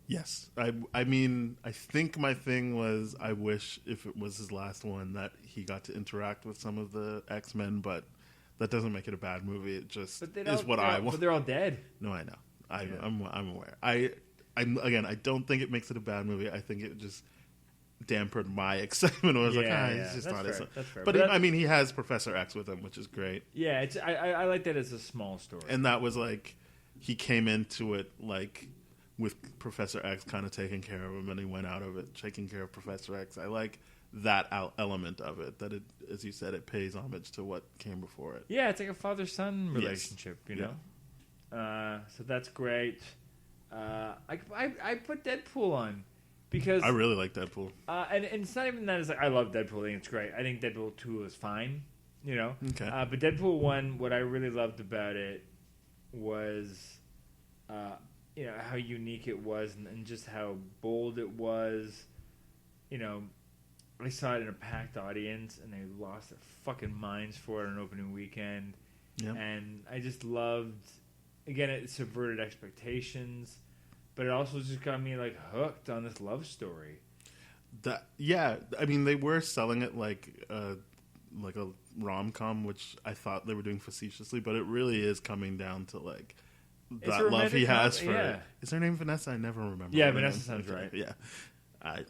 Speaker 3: Yes. I mean, I think my thing was I wish if it was his last one that he got to interact with some of the X-Men, but that doesn't make it a bad movie. It just is what I want.
Speaker 4: But they're all dead.
Speaker 3: No, I know. I'm aware. I don't think it makes it a bad movie. I think it just dampened my excitement. I was he's just not it.
Speaker 4: That's fair.
Speaker 3: But I mean, he has Professor X with him, which is great.
Speaker 4: Yeah, I like that it's a small story.
Speaker 3: And that was like, he came into it like... with Professor X kind of taking care of him, and he went out of it taking care of Professor X. I like that element of it, that it, as you said, it pays homage to what came before it.
Speaker 4: Yeah, it's like a father-son relationship, so that's great. I put Deadpool on because
Speaker 3: I really like Deadpool.
Speaker 4: And it's not even that it's like I love Deadpool. I think it's great. I think Deadpool 2 is fine,
Speaker 3: Okay.
Speaker 4: But Deadpool 1, what I really loved about it was how unique it was and just how bold it was. I saw it in a packed audience and they lost their fucking minds for it on opening weekend.
Speaker 3: Yep.
Speaker 4: And I just loved, again, it subverted expectations, but it also just got me like hooked on this love story.
Speaker 3: I mean, they were selling it like a rom-com, which I thought they were doing facetiously, but it really is coming down to like that love he has for...
Speaker 4: Yeah.
Speaker 3: Is her name Vanessa? I never remember.
Speaker 4: Yeah, Vanessa sounds right.
Speaker 3: Yeah.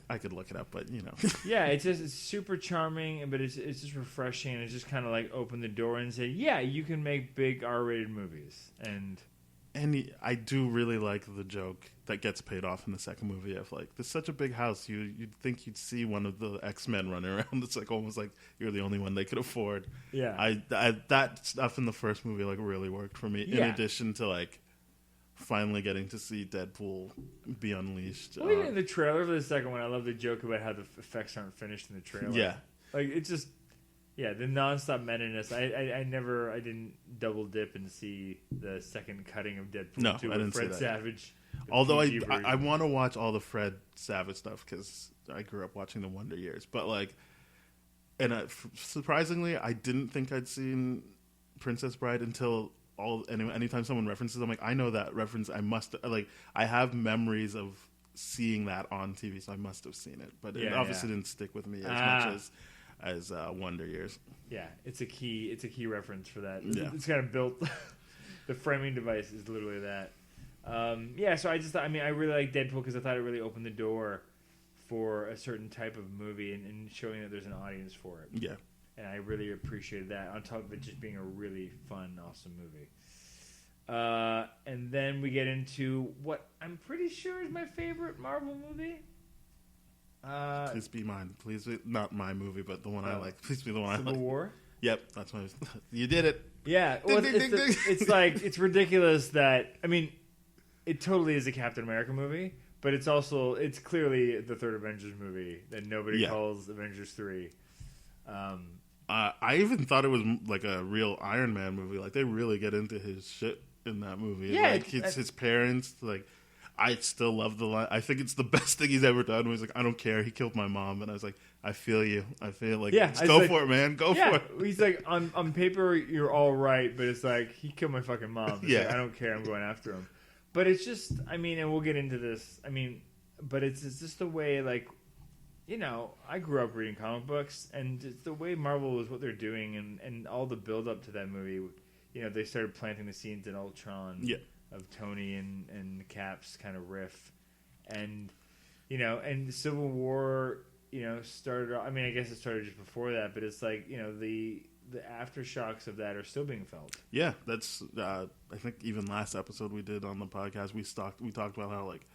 Speaker 3: I could look it up, but
Speaker 4: Yeah, it's super charming, but it's just refreshing, and it's just kind of like opened the door and said, yeah, you can make big R-rated movies. And
Speaker 3: And I do really like the joke that gets paid off in the second movie of like, there's such a big house, you'd think you'd see one of the X-Men running around. It's like almost like you're the only one they could afford.
Speaker 4: Yeah.
Speaker 3: I that stuff in the first movie like really worked for me.
Speaker 4: Yeah.
Speaker 3: In addition to like finally getting to see Deadpool be unleashed.
Speaker 4: Well, even in the trailer for the second one, I love the joke about how the effects aren't finished in the trailer.
Speaker 3: Yeah.
Speaker 4: Like, it's just, yeah, the nonstop meta-ness. I didn't double dip and see the second cutting of Deadpool
Speaker 3: No,
Speaker 4: 2
Speaker 3: I didn't
Speaker 4: with Fred
Speaker 3: see that.
Speaker 4: Savage.
Speaker 3: Although
Speaker 4: PG version.
Speaker 3: I want to watch all the Fred Savage stuff because I grew up watching the Wonder Years. But like, and surprisingly, I didn't think I'd seen Princess Bride until anytime someone references, I'm like, I know that reference. I have memories of seeing that on TV, so I must have seen it. But it obviously didn't stick with me as much as Wonder Years.
Speaker 4: Yeah, it's a key reference for that.
Speaker 3: Yeah.
Speaker 4: It's kind of built. The framing device is literally that. So I just thought, I really like Deadpool because I thought it really opened the door for a certain type of movie and showing that there's an audience for it.
Speaker 3: Yeah.
Speaker 4: And I really appreciated that, on top of it just being a really fun, awesome movie. And then we get into what I'm pretty sure is my favorite Marvel movie.
Speaker 3: Please be mine. Please be, not my movie, but the one I like. Please be the one I like.
Speaker 4: Civil War?
Speaker 3: Yep, that's my. You did it.
Speaker 4: Yeah. Well, it's like, it's ridiculous that, it totally is a Captain America movie, but it's clearly the third Avengers movie that nobody calls Avengers 3.
Speaker 3: I even thought it was like a real Iron Man movie. Like, they really get into his shit in that movie.
Speaker 4: Yeah,
Speaker 3: like his parents. Like, I still love the line. I think it's the best thing he's ever done. Where he's like, I don't care. He killed my mom, and I was like, I feel you. I feel like, go for it, man. Go for it.
Speaker 4: He's like, on paper you're all right, but it's like, he killed my fucking mom. It's like, I don't care. I'm going after him. But it's just, and we'll get into this. But it's just the way, like, I grew up reading comic books, and it's the way Marvel is what they're doing, and all the build up to that movie. They started planting the scenes in Ultron of Tony and Cap's kind of riff, and and Civil War, started. I guess it started just before that, but it's like the aftershocks of that are still being felt. Yeah,
Speaker 3: that's. I think even last episode we did on the podcast, we talked about how like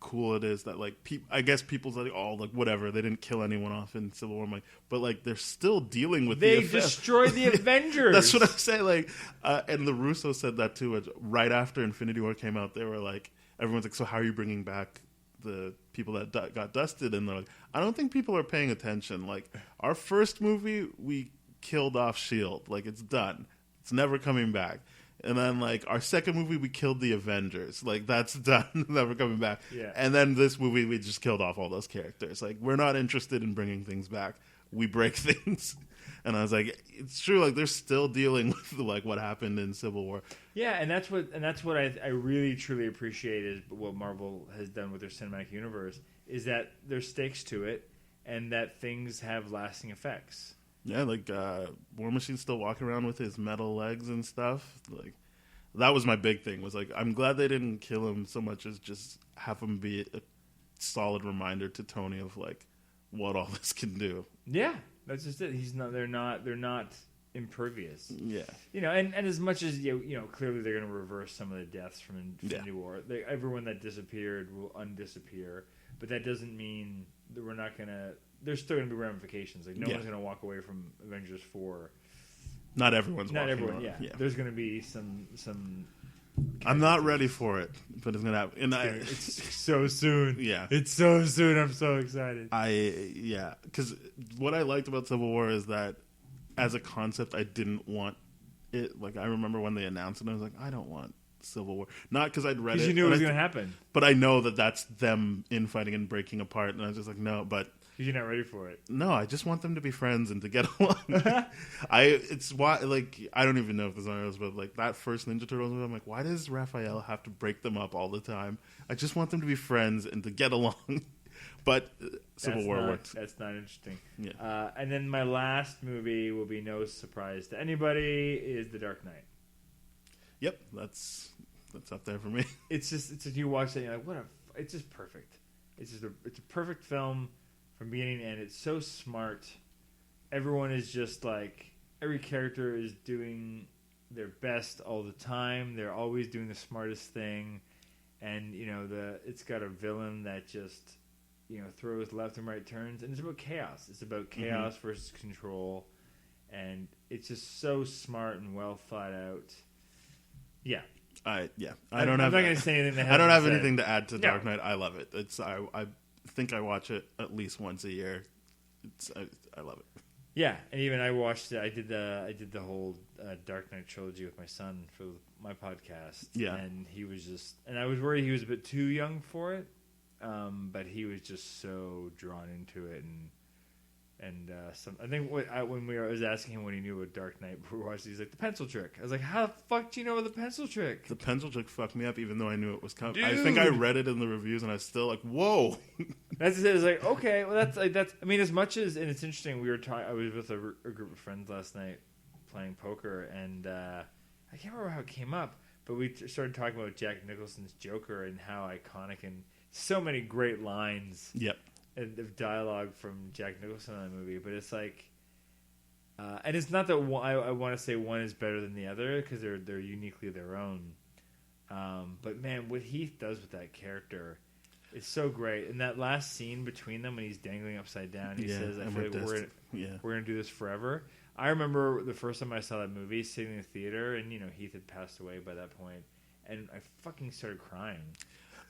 Speaker 3: cool it is that like I guess people's like, oh, like whatever, they didn't kill anyone off in Civil War, but like they're still dealing with
Speaker 4: they destroyed the Avengers.
Speaker 3: That's what I'm saying. Like, and the Russo said that too. Right after Infinity War came out, they were like, everyone's like, so how are you bringing back the people that got dusted? And they're like, I don't think people are paying attention. Like, our first movie, we killed off S.H.I.E.L.D. Like, it's done. It's never coming back. And then, like, our second movie, we killed the Avengers. Like, that's done. Never coming back.
Speaker 4: Yeah.
Speaker 3: And then this movie, we just killed off all those characters. Like, we're not interested in bringing things back. We break things. And I was like, it's true. Like, they're still dealing with, like, what happened in Civil War.
Speaker 4: Yeah, and that's what I really, truly appreciate is what Marvel has done with their cinematic universe, is that there's stakes to it, and that things have lasting effects.
Speaker 3: Yeah, like War Machine's still walking around with his metal legs and stuff. Like, that was my big thing. Was like, I'm glad they didn't kill him so much as just have him be a solid reminder to Tony of like what all this can do.
Speaker 4: Yeah, that's just it. They're not impervious.
Speaker 3: Yeah,
Speaker 4: and as much as clearly they're going to reverse some of the deaths from Infinity War. Everyone that disappeared will undisappear, but that doesn't mean that we're not going to. There's still going to be ramifications. Like, no one's going to walk away from Avengers 4.
Speaker 3: Not everyone.
Speaker 4: Yeah. There's going to be some.
Speaker 3: I'm not ready for it, but it's going to happen. And
Speaker 4: it's so soon.
Speaker 3: Yeah.
Speaker 4: It's so soon. I'm so excited.
Speaker 3: Because what I liked about Civil War is that as a concept, I didn't want it. Like, I remember when they announced it, I was like, I don't want Civil War. Not because I'd read it.
Speaker 4: Because you knew it was going to happen.
Speaker 3: But I know that that's them infighting and breaking apart, and I was just like, no, but...
Speaker 4: Because you're not ready for it.
Speaker 3: No, I just want them to be friends and to get along. It's why, like, I don't even know if this is, but like that first Ninja Turtles movie, I'm like, why does Raphael have to break them up all the time? I just want them to be friends and to get along. But Civil War worked.
Speaker 4: That's not interesting.
Speaker 3: Yeah.
Speaker 4: And then my last movie will be no surprise to anybody is The Dark Knight.
Speaker 3: Yep, that's up there for me.
Speaker 4: It's you watch that and you're like, it's just perfect. It's a perfect film. From beginning to end, it's so smart. Everyone is just like, every character is doing their best all the time. They're always doing the smartest thing, and it's got a villain that just throws left and right turns, and it's about chaos. It's about chaos versus control, and it's just so smart and well thought out. Yeah.
Speaker 3: I'm
Speaker 4: not going to say anything.
Speaker 3: I don't have anything to add to Dark Knight. I love it. I think I watch it at least once a year. I love it.
Speaker 4: Yeah, and even I watched it. I did the whole Dark Knight trilogy with my son for my podcast.
Speaker 3: Yeah,
Speaker 4: and he was and I was worried he was a bit too young for it, but he was just so drawn into it, and I think when I was asking him what he knew about Dark Knight before we watched it, he's like, the pencil trick. I was like, how the fuck do you know about the pencil trick?
Speaker 3: The pencil trick fucked me up, even though I knew it was coming.
Speaker 4: Dude.
Speaker 3: I think I read it in the reviews, and I was still like, whoa.
Speaker 4: That's it. It's like, okay, well, that's. I mean, as much as, and it's interesting. I was with a group of friends last night playing poker, and I can't remember how it came up, but we started talking about Jack Nicholson's Joker and how iconic and so many great lines.
Speaker 3: Yep.
Speaker 4: Of dialogue from Jack Nicholson in the movie, but it's like, and it's not that I want to say one is better than the other because they're uniquely their own. But man, what Heath does with that character is so great. And that last scene between them when he's dangling upside down, he says, "I feel like we're gonna do this forever." I remember the first time I saw that movie, sitting in the theater, and Heath had passed away by that point, and I fucking started crying.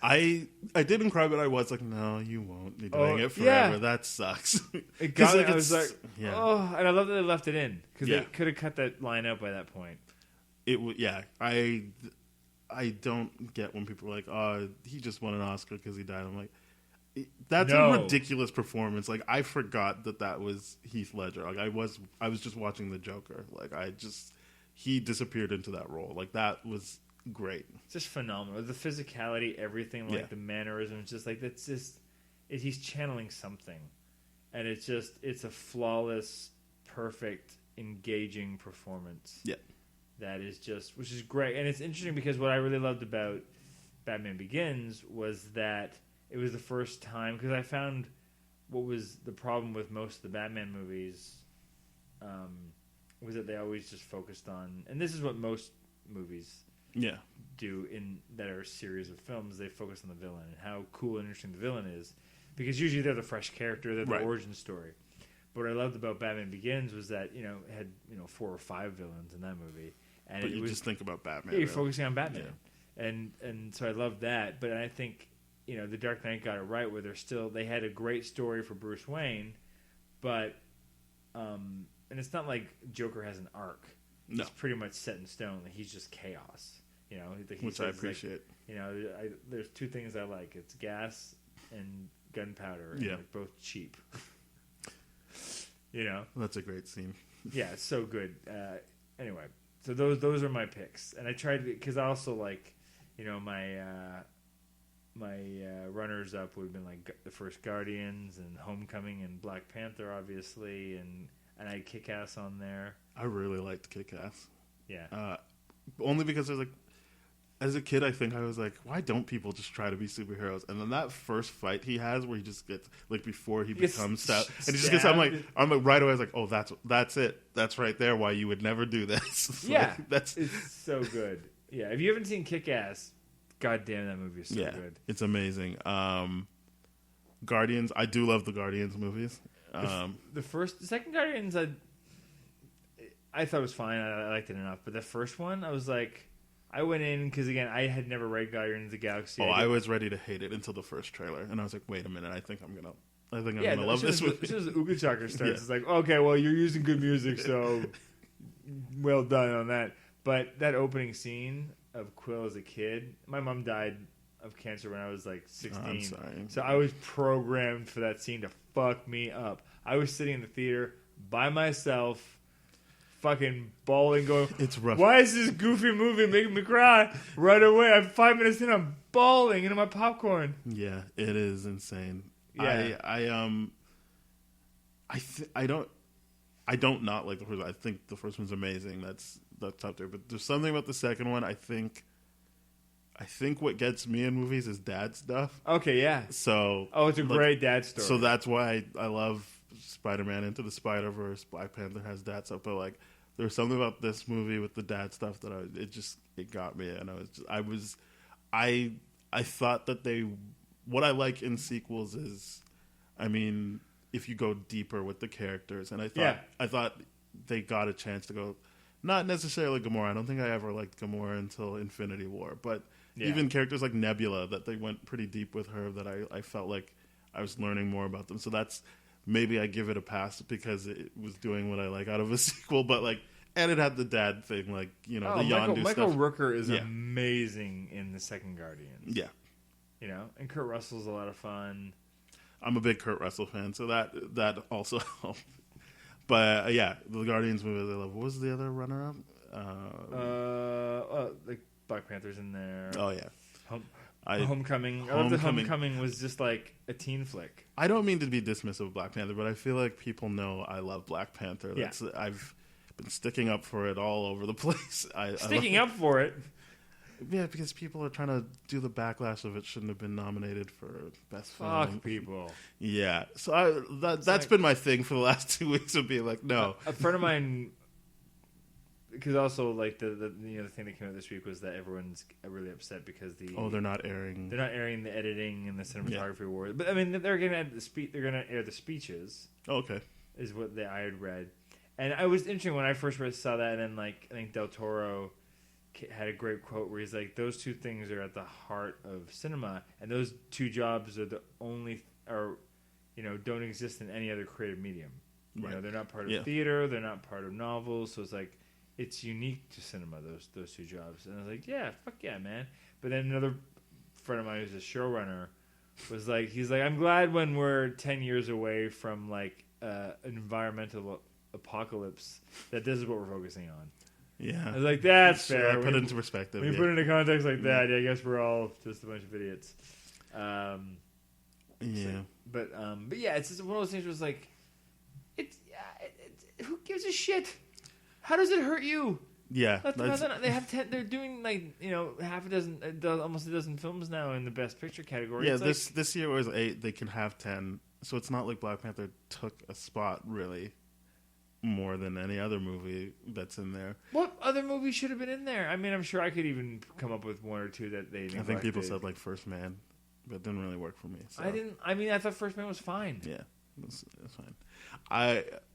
Speaker 3: I didn't cry, but I was like, no, you won't be doing it forever. Yeah. That sucks.
Speaker 4: It got me. I was like, oh, and I love that they left it in because they could have cut that line out by that point.
Speaker 3: I don't get when people are like, oh, he just won an Oscar because he died. I'm like, that's a ridiculous performance. Like, I forgot that was Heath Ledger. Like, I was just watching The Joker. Like, he disappeared into that role. Like, that was great.
Speaker 4: It's just phenomenal. The physicality, everything, like the mannerisms, just like he's channeling something, and it's a flawless, perfect, engaging performance.
Speaker 3: Yeah,
Speaker 4: that is which is great. And it's interesting because what I really loved about Batman Begins was that it was the first time, because I found what was the problem with most of the Batman movies was that they always just focused on, and this is what most movies do that are a series of films. They focus on the villain and how cool and interesting the villain is, because usually they're the fresh character, they're the origin story. But what I loved about Batman Begins was that it had 4 or 5 villains in that movie, and
Speaker 3: but just think about Batman.
Speaker 4: Yeah, you're focusing on Batman, and so I loved that. But I think the Dark Knight got it right, where they had a great story for Bruce Wayne, but and it's not like Joker has an arc.
Speaker 3: No.
Speaker 4: It's pretty much set in stone. Like, he's just chaos.
Speaker 3: Which I appreciate.
Speaker 4: Like, there's 2 things I like. It's gas and gunpowder. And they're both cheap.
Speaker 3: That's a great scene.
Speaker 4: Yeah, it's so good. Anyway, so those are my picks. And I tried, because I also like, my runners-up would have been like the first Guardians and Homecoming and Black Panther, obviously. And I had Kick-Ass on there.
Speaker 3: I really liked Kick-Ass.
Speaker 4: Yeah.
Speaker 3: Only because there's as a kid, I think I was like, why don't people just try to be superheroes? And then that first fight he has, where he just gets before he becomes stout, and he just gets, I'm like right away, I was like, oh, that's it, that's right there. Why you would never do this?
Speaker 4: It's so good. Yeah, if you haven't seen Kick-Ass, goddamn, that movie is so good. It's
Speaker 3: amazing. Guardians, I do love the Guardians movies.
Speaker 4: The second Guardians, I thought it was fine. I liked it enough. But the first one, I was like, I went in because, again, I had never read Guardians of the Galaxy.
Speaker 3: I was ready to hate it until the first trailer, and I was like, wait a minute, I think I'm gonna love this movie.
Speaker 4: As soon as the Ooga Chaka starts, it's like, okay, well, you're using good music, so well done on that. But that opening scene of Quill as a kid, my mom died of cancer when I was like 16.
Speaker 3: I'm sorry.
Speaker 4: So I was programmed for that scene to fuck me up. I was sitting in the theater by myself, fucking bawling, going,
Speaker 3: it's rough.
Speaker 4: Why is this goofy movie making me cry right away? I'm 5 minutes in, I'm bawling into my popcorn.
Speaker 3: Yeah, it is insane.
Speaker 4: Yeah.
Speaker 3: I don't not like the first one. I think the first one's amazing. That's up there. But there's something about the second one. I think what gets me in movies is dad stuff.
Speaker 4: Okay, yeah.
Speaker 3: So
Speaker 4: it's a great dad story.
Speaker 3: So that's why I love Spider-Man Into the Spider-Verse. Black Panther has dad stuff, but there was something about this movie with the dad stuff that it got me, and I thought that what I like in sequels is, I mean, if you go deeper with the characters, and I thought they got a chance to go, not necessarily Gamora. I don't think I ever liked Gamora until Infinity War, but even characters like Nebula, that they went pretty deep with her, that I felt like I was learning more about them. So that's, maybe I give it a pass because it was doing what I like out of a sequel, but like, and it had the dad thing, like, the Yondu stuff.
Speaker 4: Michael Rooker is amazing in the second Guardians.
Speaker 3: Yeah.
Speaker 4: And Kurt Russell's a lot of fun.
Speaker 3: I'm a big Kurt Russell fan, so that also helped. But the Guardians movie I love. What was the other runner-up?
Speaker 4: Like Black Panther's in there.
Speaker 3: Oh yeah,
Speaker 4: Homecoming. I love that Homecoming was just like a teen flick.
Speaker 3: I don't mean to be dismissive of Black Panther, but I feel like people know I love Black Panther. I've been sticking up for it all over the place.
Speaker 4: Sticking up for it.
Speaker 3: Yeah, because people are trying to do the backlash of it shouldn't have been nominated for best film.
Speaker 4: Fuck people.
Speaker 3: Yeah, so that's been my thing for the last 2 weeks of being like, no.
Speaker 4: A friend of mine, because also like the thing that came out this week was that everyone's really upset because
Speaker 3: they're not airing
Speaker 4: the editing and the cinematography awards. But I mean, they're going to air the speeches.
Speaker 3: Oh, okay,
Speaker 4: is what I had read, and I was interesting when I first saw that, and then like I think Del Toro had a great quote where he's like, those two things are at the heart of cinema, and those two jobs are the only don't exist in any other creative medium.
Speaker 3: Right.
Speaker 4: They're not part of theater, they're not part of novels, so it's like it's unique to cinema, those two jobs. And I was like, yeah, fuck yeah, man. But then another friend of mine who's a showrunner was like, he's like, I'm glad when we're 10 years away from like an environmental apocalypse that this is what we're focusing on.
Speaker 3: Yeah,
Speaker 4: I was like, that's fair.
Speaker 3: Put it into perspective.
Speaker 4: When you put it into context like that, I guess we're all just a bunch of idiots. But yeah, it's just one of those things where it's like, who gives a shit? How does it hurt you?
Speaker 3: Yeah,
Speaker 4: they have 10. They're doing like half a dozen, almost a dozen films now in the Best Picture category.
Speaker 3: Yeah, this year was 8. They can have 10, so it's not like Black Panther took a spot really more than any other movie that's in there.
Speaker 4: What other movie should have been in there? I mean, I'm sure I could even come up with one or two that they neglected.
Speaker 3: I think people said like First Man, but it didn't really work for me. So.
Speaker 4: I thought First Man was fine.
Speaker 3: Yeah, it's fine.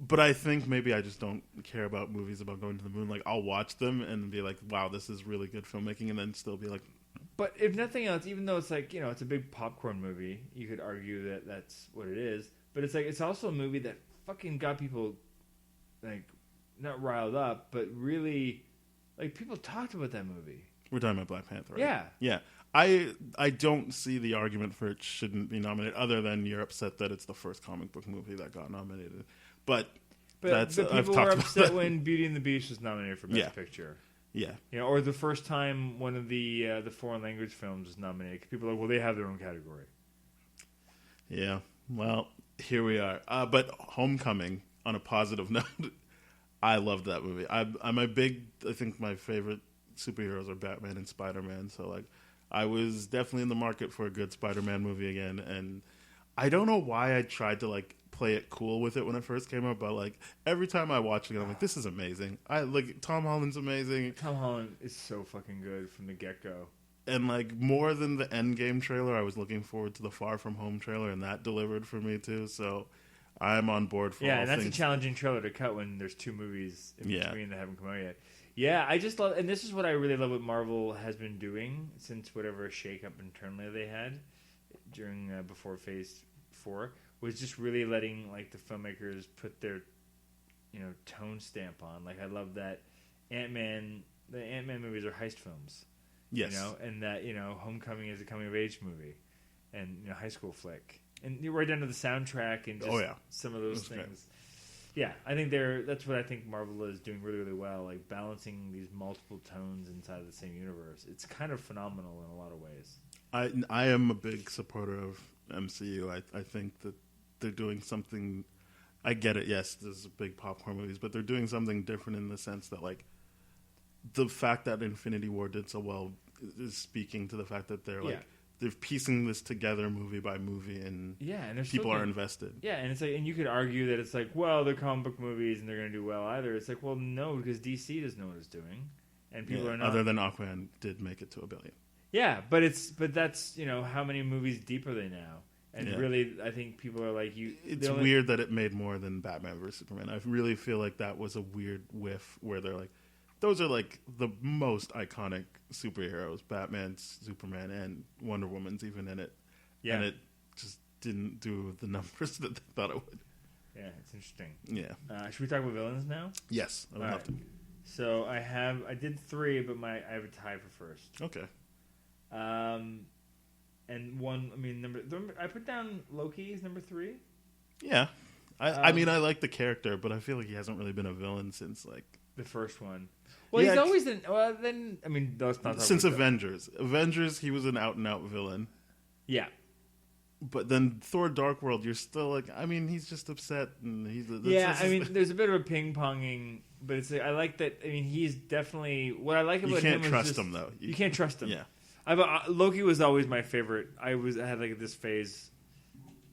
Speaker 3: But I think maybe I just don't care about movies about going to the moon. Like, I'll watch them and be like, wow, this is really good filmmaking, and then still be like...
Speaker 4: But if nothing else, even though it's like, it's a big popcorn movie, you could argue that that's what it is, but it's like, it's also a movie that fucking got people... like, not riled up, but really, like, people talked about that movie.
Speaker 3: We're talking about Black Panther, right?
Speaker 4: Yeah.
Speaker 3: Yeah. I don't see the argument for it shouldn't be nominated, other than you're upset that it's the first comic book movie that got nominated. But
Speaker 4: people were upset when Beauty and the Beast was nominated for Best Picture.
Speaker 3: Yeah.
Speaker 4: Or the first time one of the foreign language films was nominated. People are like, well, they have their own category.
Speaker 3: Yeah. Well, here we are. But Homecoming, on a positive note, I loved that movie. I think my favorite superheroes are Batman and Spider-Man. So, like, I was definitely in the market for a good Spider-Man movie again. And I don't know why I tried to, like, play it cool with it when it first came out, but, like, every time I watch it, I'm like, this is amazing. Tom Holland's amazing.
Speaker 4: Tom Holland is so fucking good from the get-go.
Speaker 3: And, like, more than the Endgame trailer, I was looking forward to the Far From Home trailer, and that delivered for me, too. So I'm on board for all
Speaker 4: and that's
Speaker 3: things.
Speaker 4: a challenging trailer to cut when there's two movies in between that haven't come out yet. Yeah, I just love, and this is what I really love what Marvel has been doing since whatever shake-up internally they had during before Phase 4 was just really letting like the filmmakers put their tone stamp on. Like, I love that the Ant-Man movies are heist films.
Speaker 3: Yes.
Speaker 4: And that Homecoming is a coming of age movie and high school flick. And you're right down to the soundtrack and just some of those things. Great. Yeah, I think that's what I think Marvel is doing really, really well, like balancing these multiple tones inside of the same universe. It's kind of phenomenal in a lot of ways.
Speaker 3: I am a big supporter of MCU. I think that they're doing something. I get it. Yes, there's big popcorn movies, but they're doing something different in the sense that, like, the fact that Infinity War did so well is speaking to the fact that they're like they're piecing this together movie by movie, and
Speaker 4: and there's
Speaker 3: people are invested.
Speaker 4: Yeah, and it's like, and you could argue that it's like, well, they're comic book movies and they're going to do well either. It's like, well, no, because DC doesn't know what it's doing, and people are not. Other
Speaker 3: than Aquaman did make it to $1 billion.
Speaker 4: Yeah, but that's how many movies deep are they now? And really, I think people are like, It's
Speaker 3: weird that it made more than Batman vs Superman. I really feel like that was a weird whiff where they're like, those are like the most iconic superheroes, Batman, Superman, and Wonder Woman's even in it. Yeah. And it just didn't do the numbers that they thought it would.
Speaker 4: Yeah, it's interesting.
Speaker 3: Yeah.
Speaker 4: Should we talk about villains now?
Speaker 3: Yes, I would love to.
Speaker 4: So I did 3, but I have a tie for first.
Speaker 3: Okay.
Speaker 4: And one, number I put down Loki as number 3.
Speaker 3: Yeah. I mean, I like the character, but I feel like he hasn't really been a villain since, like...
Speaker 4: the first one. Well, he's always been... Well, then... that's not...
Speaker 3: Since Avengers. Avengers, he was an out-and-out villain.
Speaker 4: Yeah.
Speaker 3: But then Thor Dark World, you're still like... he's just upset, and he's...
Speaker 4: there's a bit of a ping-ponging, but it's... I like that... he's definitely... What I like about him is
Speaker 3: you can't trust him, though.
Speaker 4: You can't trust him.
Speaker 3: Yeah.
Speaker 4: Loki was always my favorite. I had like this phase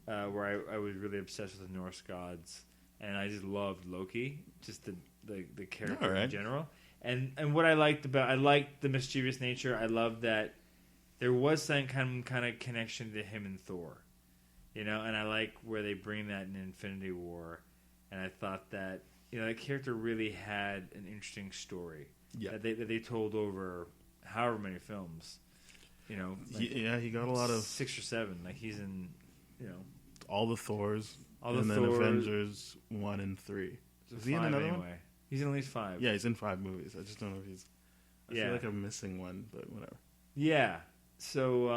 Speaker 4: where I was really obsessed with the Norse gods, and I just loved Loki, just the character in general. And what I liked the mischievous nature. I loved that there was some kind of connection to him and Thor, and I like where they bring that in Infinity War. And I thought that that character really had an interesting story that they told over however many films.
Speaker 3: He got a lot of
Speaker 4: 6 or 7. Like he's in,
Speaker 3: all the Thors,
Speaker 4: then
Speaker 3: Avengers 1 and 3.
Speaker 4: Is he in another one? He's in at least 5.
Speaker 3: Yeah, he's in 5 movies. I just don't know if he's. I feel like I'm missing one, but whatever.
Speaker 4: Yeah. So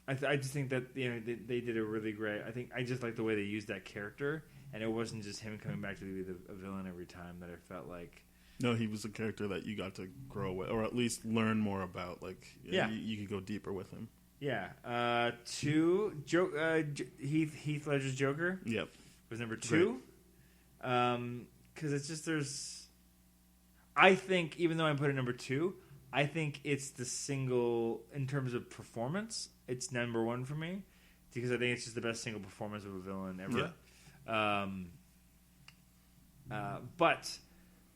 Speaker 4: I just think that they did a really great. I just like the way they used that character, and it wasn't just him coming back to be a villain every time. That I felt like. No,
Speaker 3: he was a character that you got to grow with, or at least learn more about. Like, you could go deeper with him.
Speaker 4: Yeah. 2, Heath Ledger's Joker.
Speaker 3: Yep.
Speaker 4: Was number 2. Because it's just I think, even though I put it number 2, I think it's the single, in terms of performance, it's number 1 for me. Because I think it's just the best single performance of a villain ever. Yeah. But...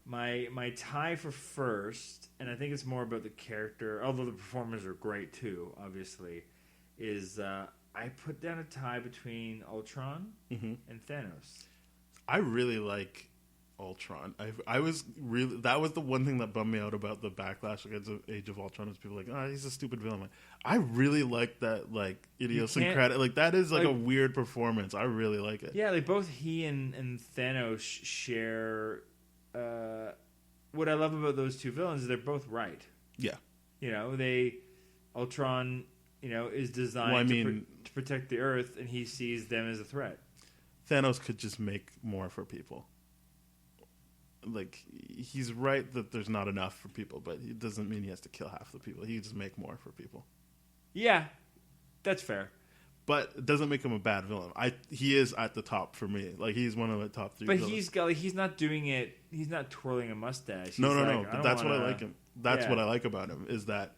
Speaker 4: My tie for first, and I think it's more about the character, although the performers are great too, obviously, is I put down a tie between Ultron and Thanos.
Speaker 3: I really like Ultron. I was really, that was the one thing that bummed me out about the backlash against Age of Ultron, is people like, he's a stupid villain. Like, I really like that, like, idiosyncratic, like, that is like a weird performance. I really like it.
Speaker 4: Yeah, like both he and Thanos share. What I love about those two villains is they're both right.
Speaker 3: Yeah.
Speaker 4: Ultron, is designed to protect the Earth, and he sees them as a threat.
Speaker 3: Thanos could just make more for people. Like, he's right that there's not enough for people, but it doesn't mean he has to kill half the people. He can just make more for people. Yeah,
Speaker 4: that's fair.
Speaker 3: But it doesn't make him a bad villain. He is at the top for me. Like, he's one of the top 3
Speaker 4: But
Speaker 3: villains.
Speaker 4: he's not doing it. He's not twirling a mustache.
Speaker 3: No. But that's what I like him. That's what I like about him, is that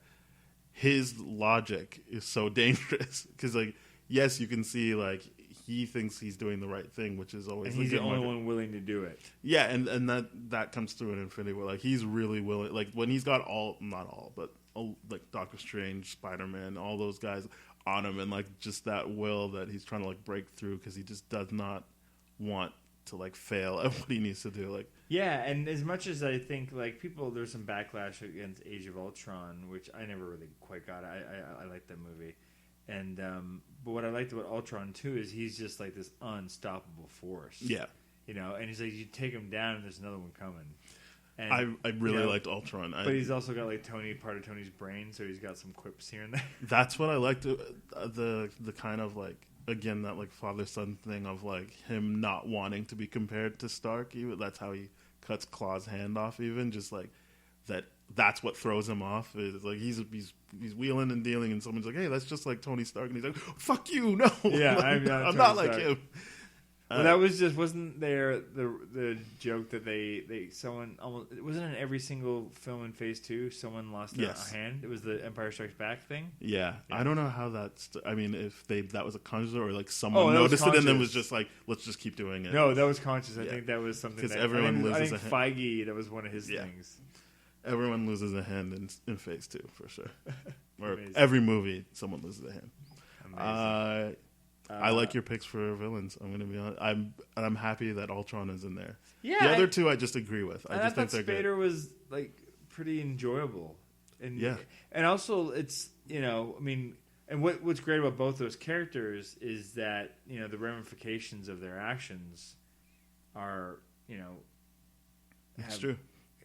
Speaker 3: his logic is so dangerous. Because, like, yes, you can see, like, he thinks he's doing the right thing, which is always...
Speaker 4: And he's the only one willing to do it.
Speaker 3: Yeah, and that comes through in Infinity War. Like, he's really willing... Like, when he's got not all, but, like, Doctor Strange, Spider-Man, all those guys... on him, and like just that will that he's trying to like break through, because he just does not want to like fail at what he needs to do. Like,
Speaker 4: yeah, and as much as I think like there's some backlash against Age of Ultron, which I never really quite got. I like that movie, and but what I liked about Ultron too is he's just like this unstoppable force.
Speaker 3: Yeah,
Speaker 4: and he's like, you take him down, and there's another one coming. And,
Speaker 3: I really liked Ultron.
Speaker 4: But he's also got like part of Tony's brain, so he's got some quips here and there.
Speaker 3: That's what I liked. The kind of like, again, that like father-son thing of like him not wanting to be compared to Stark. That's how he cuts Claw's hand off, even just like that's what throws him off. Is like he's wheeling and dealing, and someone's like, hey, that's just like Tony Stark, and he's like, fuck you, no.
Speaker 4: Yeah,
Speaker 3: I'm not like him.
Speaker 4: Well, that was just wasn't there the joke that they someone almost it wasn't in every single film in Phase 2. Someone lost a hand. It was the Empire Strikes Back thing.
Speaker 3: Yeah. I don't know how that's. I mean, if that was a conscious or like someone noticed it and then was just like, let's just keep doing it.
Speaker 4: No, that was conscious. I think that was something
Speaker 3: because
Speaker 4: that
Speaker 3: everyone loses.
Speaker 4: I think Feige, that was one of his things.
Speaker 3: Everyone loses a hand in Phase 2 for sure. Or
Speaker 4: Amazing.
Speaker 3: every movie, someone loses a hand.
Speaker 4: Amazing.
Speaker 3: I like your picks for villains. I'm going to be honest. I'm happy that Ultron is in there.
Speaker 4: Yeah,
Speaker 3: the other two I just agree with. I just think they're
Speaker 4: Spader
Speaker 3: good.
Speaker 4: was like pretty enjoyable, and
Speaker 3: yeah,
Speaker 4: and also it's I mean, and what's great about both those characters is that the ramifications of their actions are
Speaker 3: it's true.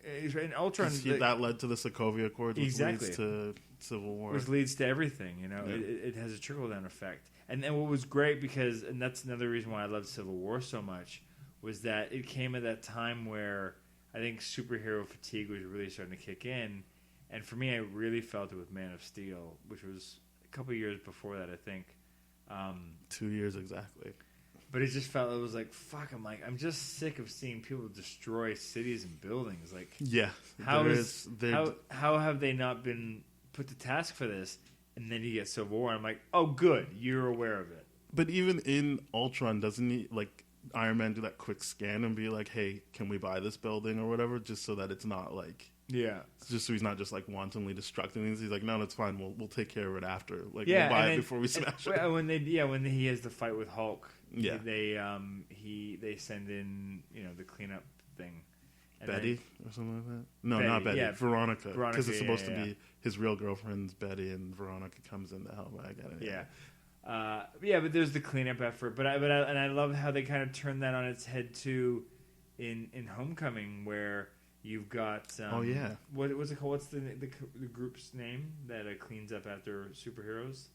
Speaker 4: And Ultron
Speaker 3: that led to the Sokovia Accords, which
Speaker 4: exactly
Speaker 3: leads to Civil War,
Speaker 4: which leads to everything. It has a trickle down effect. And then what was great and that's another reason why I loved Civil War so much, was that it came at that time where I think superhero fatigue was really starting to kick in. And for me, I really felt it with Man of Steel, which was a couple years before that, I think.
Speaker 3: 2 years exactly.
Speaker 4: But it just felt, it was like, fuck, I'm just sick of seeing people destroy cities and buildings. Like,
Speaker 3: yeah.
Speaker 4: how have they not been put to task for this? And then you get Civil War, and I'm like, oh, good, you're aware of it.
Speaker 3: But even in Ultron, doesn't he, like, Iron Man do that quick scan and be like, hey, can we buy this building or whatever, just so that it's not like...
Speaker 4: Yeah.
Speaker 3: Just so he's not just, like, wantonly destructing things. He's like, no, that's fine, we'll take care of it after. Like,
Speaker 4: yeah,
Speaker 3: we'll buy it before we smash it.
Speaker 4: When he has the fight with Hulk,
Speaker 3: yeah.
Speaker 4: they send in, the cleanup thing. And
Speaker 3: Betty or something like that? No,
Speaker 4: Betty,
Speaker 3: not Betty.
Speaker 4: yeah.
Speaker 3: Veronica. Because it's supposed to
Speaker 4: yeah.
Speaker 3: be his real girlfriend's Betty, and Veronica comes in to help. I get it.
Speaker 4: Yeah. But there's the cleanup effort. But I love how they kind of turn that on its head too, in Homecoming, where you've got what's it called? What's the group's name that cleans up after superheroes?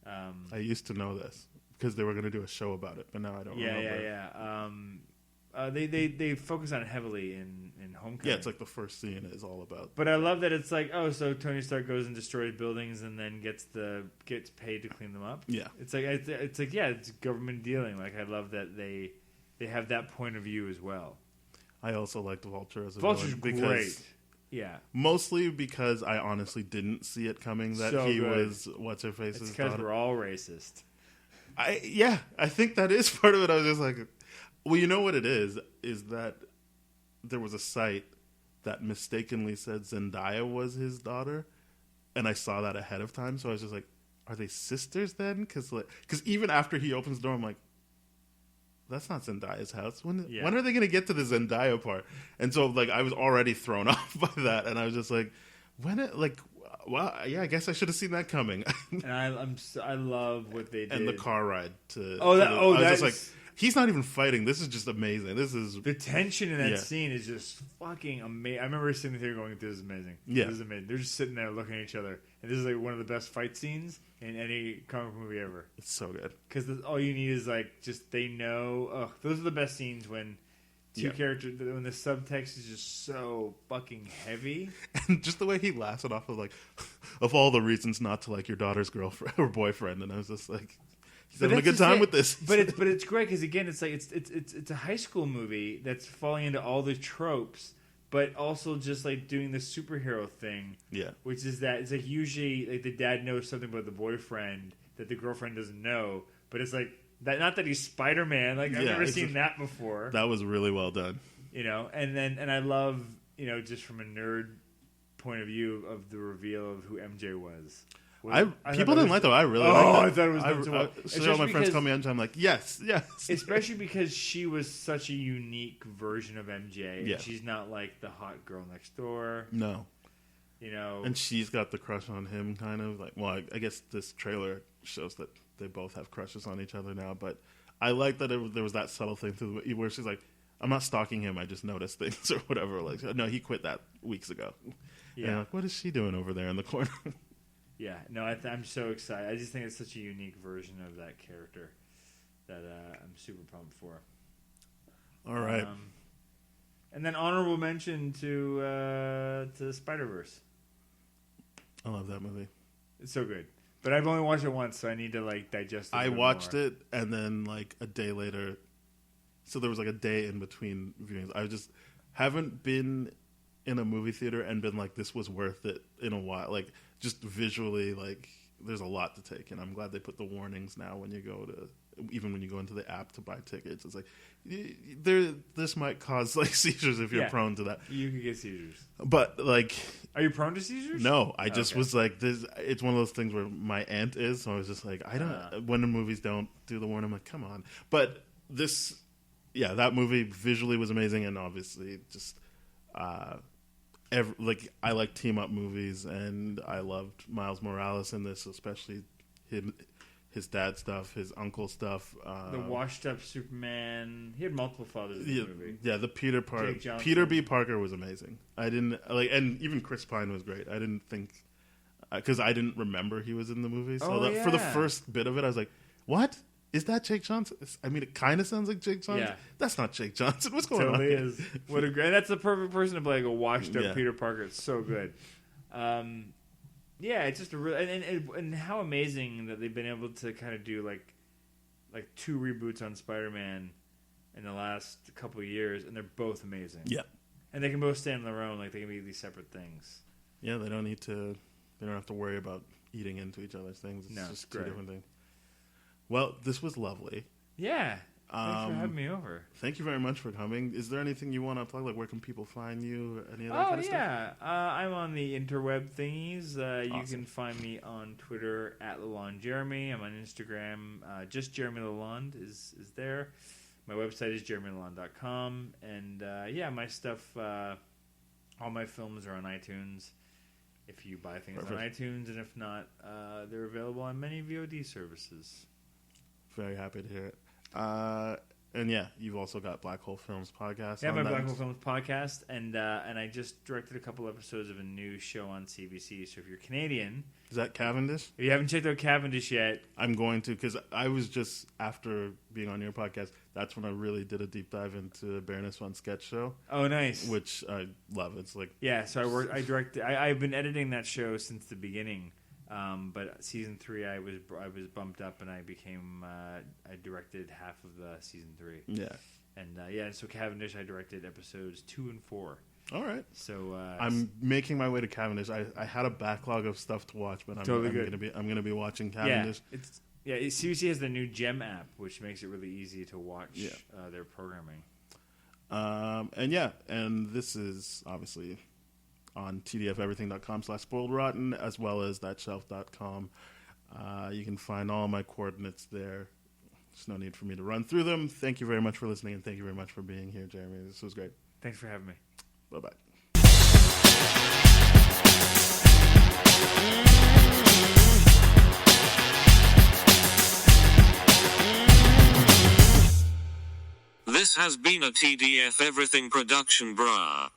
Speaker 3: I used to know this because they were going to do a show about it, but now I don't remember.
Speaker 4: Yeah. They focus on it heavily in Homecoming.
Speaker 3: Yeah, it's like the first scene is all about.
Speaker 4: But I love that it's like, so Tony Stark goes and destroys buildings and then gets paid to clean them up.
Speaker 3: Yeah,
Speaker 4: it's government dealing. Like, I love that they have that point of view as well.
Speaker 3: I also liked Vulture as a
Speaker 4: Vulture's
Speaker 3: villain
Speaker 4: great. Yeah,
Speaker 3: mostly because I honestly didn't see it coming that he was what's her face's daughter.
Speaker 4: It's because we're all racist.
Speaker 3: I think that is part of it. I was just like, well, you know what it is that there was a site that mistakenly said Zendaya was his daughter, and I saw that ahead of time, so I was just like, are they sisters then? Because even after he opens the door, I'm like, that's not Zendaya's house. When are they going to get to the Zendaya part? And so, like, I was already thrown off by that, and I was just like, well, yeah, I guess I should have seen that coming.
Speaker 4: And I love what they did.
Speaker 3: And the car ride to...
Speaker 4: I was
Speaker 3: just like, he's not even fighting. This is just amazing. This is...
Speaker 4: The tension in that scene is just fucking amazing. I remember sitting there going, this is amazing.
Speaker 3: Yeah.
Speaker 4: This is amazing. They're just sitting there looking at each other. And this is like one of the best fight scenes in any comic movie ever.
Speaker 3: It's so good.
Speaker 4: Because all you need is like, just they know... Oh, those are the best scenes when... Two characters, when the subtext is just so fucking heavy.
Speaker 3: And just the way he laughs it off of, like, of all the reasons not to like your daughter's girlfriend or boyfriend. And I was just like, he's having a good time with this.
Speaker 4: But it's great because, again, it's like, it's a high school movie that's falling into all the tropes, but also just like doing the superhero thing.
Speaker 3: Yeah.
Speaker 4: Which is that it's like usually like the dad knows something about the boyfriend that the girlfriend doesn't know, but it's like, not that he's Spider-Man. Like, I've never seen that before.
Speaker 3: That was really well done.
Speaker 4: And I love, just from a nerd point of view of the reveal of who MJ was.
Speaker 3: People didn't like that. I really liked it.
Speaker 4: I thought it was done so well.
Speaker 3: So all my friends call me MJ. I'm like, yes.
Speaker 4: Especially because she was such a unique version of MJ.
Speaker 3: Yeah.
Speaker 4: She's not like the hot girl next door.
Speaker 3: No.
Speaker 4: And
Speaker 3: she's got the crush on him, kind of. Like, well, I guess this trailer shows that they both have crushes on each other now, but I like that there was that subtle thing through where she's like, I'm not stalking him, I just noticed things or whatever. Like, no, he quit that weeks ago. Yeah. And like, what is she doing over there in the corner?
Speaker 4: Yeah, no, I'm so excited. I just think it's such a unique version of that character that I'm super pumped for.
Speaker 3: All right.
Speaker 4: And then honorable mention to Spider-Verse.
Speaker 3: I love that movie.
Speaker 4: It's so good. But I've only watched it once, so I need to like digest it.
Speaker 3: I watched it, and then like a day later, So there was like a day in between viewings. I just haven't been in a movie theater and been like, this was worth it in a while. Like, just visually, like, there's a lot to take. And I'm glad they put the warnings now when you go to, even when you go into the app to buy tickets. It's like, this might cause like seizures if you're prone to that.
Speaker 4: You could get seizures.
Speaker 3: But like,
Speaker 4: are you prone to seizures?
Speaker 3: No, I just was like, this. It's one of those things where my aunt is, so I was just like, I don't. When the movies don't do the warning, I'm like, come on. But this, that movie visually was amazing, and obviously just, like I like team up movies, and I loved Miles Morales in this, especially his dad stuff, his uncle stuff.
Speaker 4: The washed up Superman. He had multiple fathers in the movie.
Speaker 3: Yeah, the Peter B. Parker was amazing. I didn't like, and even Chris Pine was great. I didn't think, because I didn't remember he was in the movie. So for the first bit of it, I was like, "What is that? Jake Johnson?" I mean, it kind of sounds like Jake Johnson. Yeah. That's not Jake Johnson. What's going on?
Speaker 4: Is. What a great. That's the perfect person to play like a washed up Peter Parker. It's so good. Yeah, it's just a real and how amazing that they've been able to kind of do like 2 reboots on Spider-Man in the last couple of years, and they're both amazing.
Speaker 3: Yeah,
Speaker 4: and they can both stand on their own, like they can be these separate things.
Speaker 3: Yeah, they don't have to worry about eating into each other's things. It's just two different things. Well, this was lovely.
Speaker 4: Yeah. Thanks for having me over.
Speaker 3: Thank you very much for coming. Is there anything you want to plug? Like, where can people find you? Any other kind of stuff?
Speaker 4: I'm on the interweb thingies. You can find me on Twitter at LaLonde Jeremy. I'm on Instagram. Just Jeremy LaLonde is there. My website is jeremylalonde.com. And my stuff, all my films are on iTunes. If you buy things on iTunes, and if not, they're available on many VOD services.
Speaker 3: Very happy to hear it. And you've also got Black Hole Films podcast.
Speaker 4: Yeah, my Black Hole Films podcast, and I just directed a couple episodes of a new show on CBC. So if you're Canadian,
Speaker 3: is that Cavendish?
Speaker 4: If you haven't checked out Cavendish yet,
Speaker 3: I'm going to, because I was just after being on your podcast. That's when I really did a deep dive into Baroness Von Sketch Show.
Speaker 4: Oh, nice!
Speaker 3: Which I love. It's like
Speaker 4: So I directed. I've been editing that show since the beginning. But season 3, I was bumped up, and I became I directed half of the season 3.
Speaker 3: Yeah,
Speaker 4: and so Cavendish, I directed episodes 2 and 4.
Speaker 3: All right.
Speaker 4: So
Speaker 3: I'm making my way to Cavendish. I had a backlog of stuff to watch, but I'm gonna be watching Cavendish.
Speaker 4: CBC has the new Gem app, which makes it really easy to watch their programming.
Speaker 3: And this is obviously on tdfeverything.com/spoiledrotten, as well as thatshelf.com. You can find all my coordinates there. There's no need for me to run through them. Thank you very much for listening, and thank you very much for being here, Jeremy. This was great.
Speaker 4: Thanks for having me.
Speaker 3: Bye-bye.
Speaker 1: This has been a TDF Everything production, brah.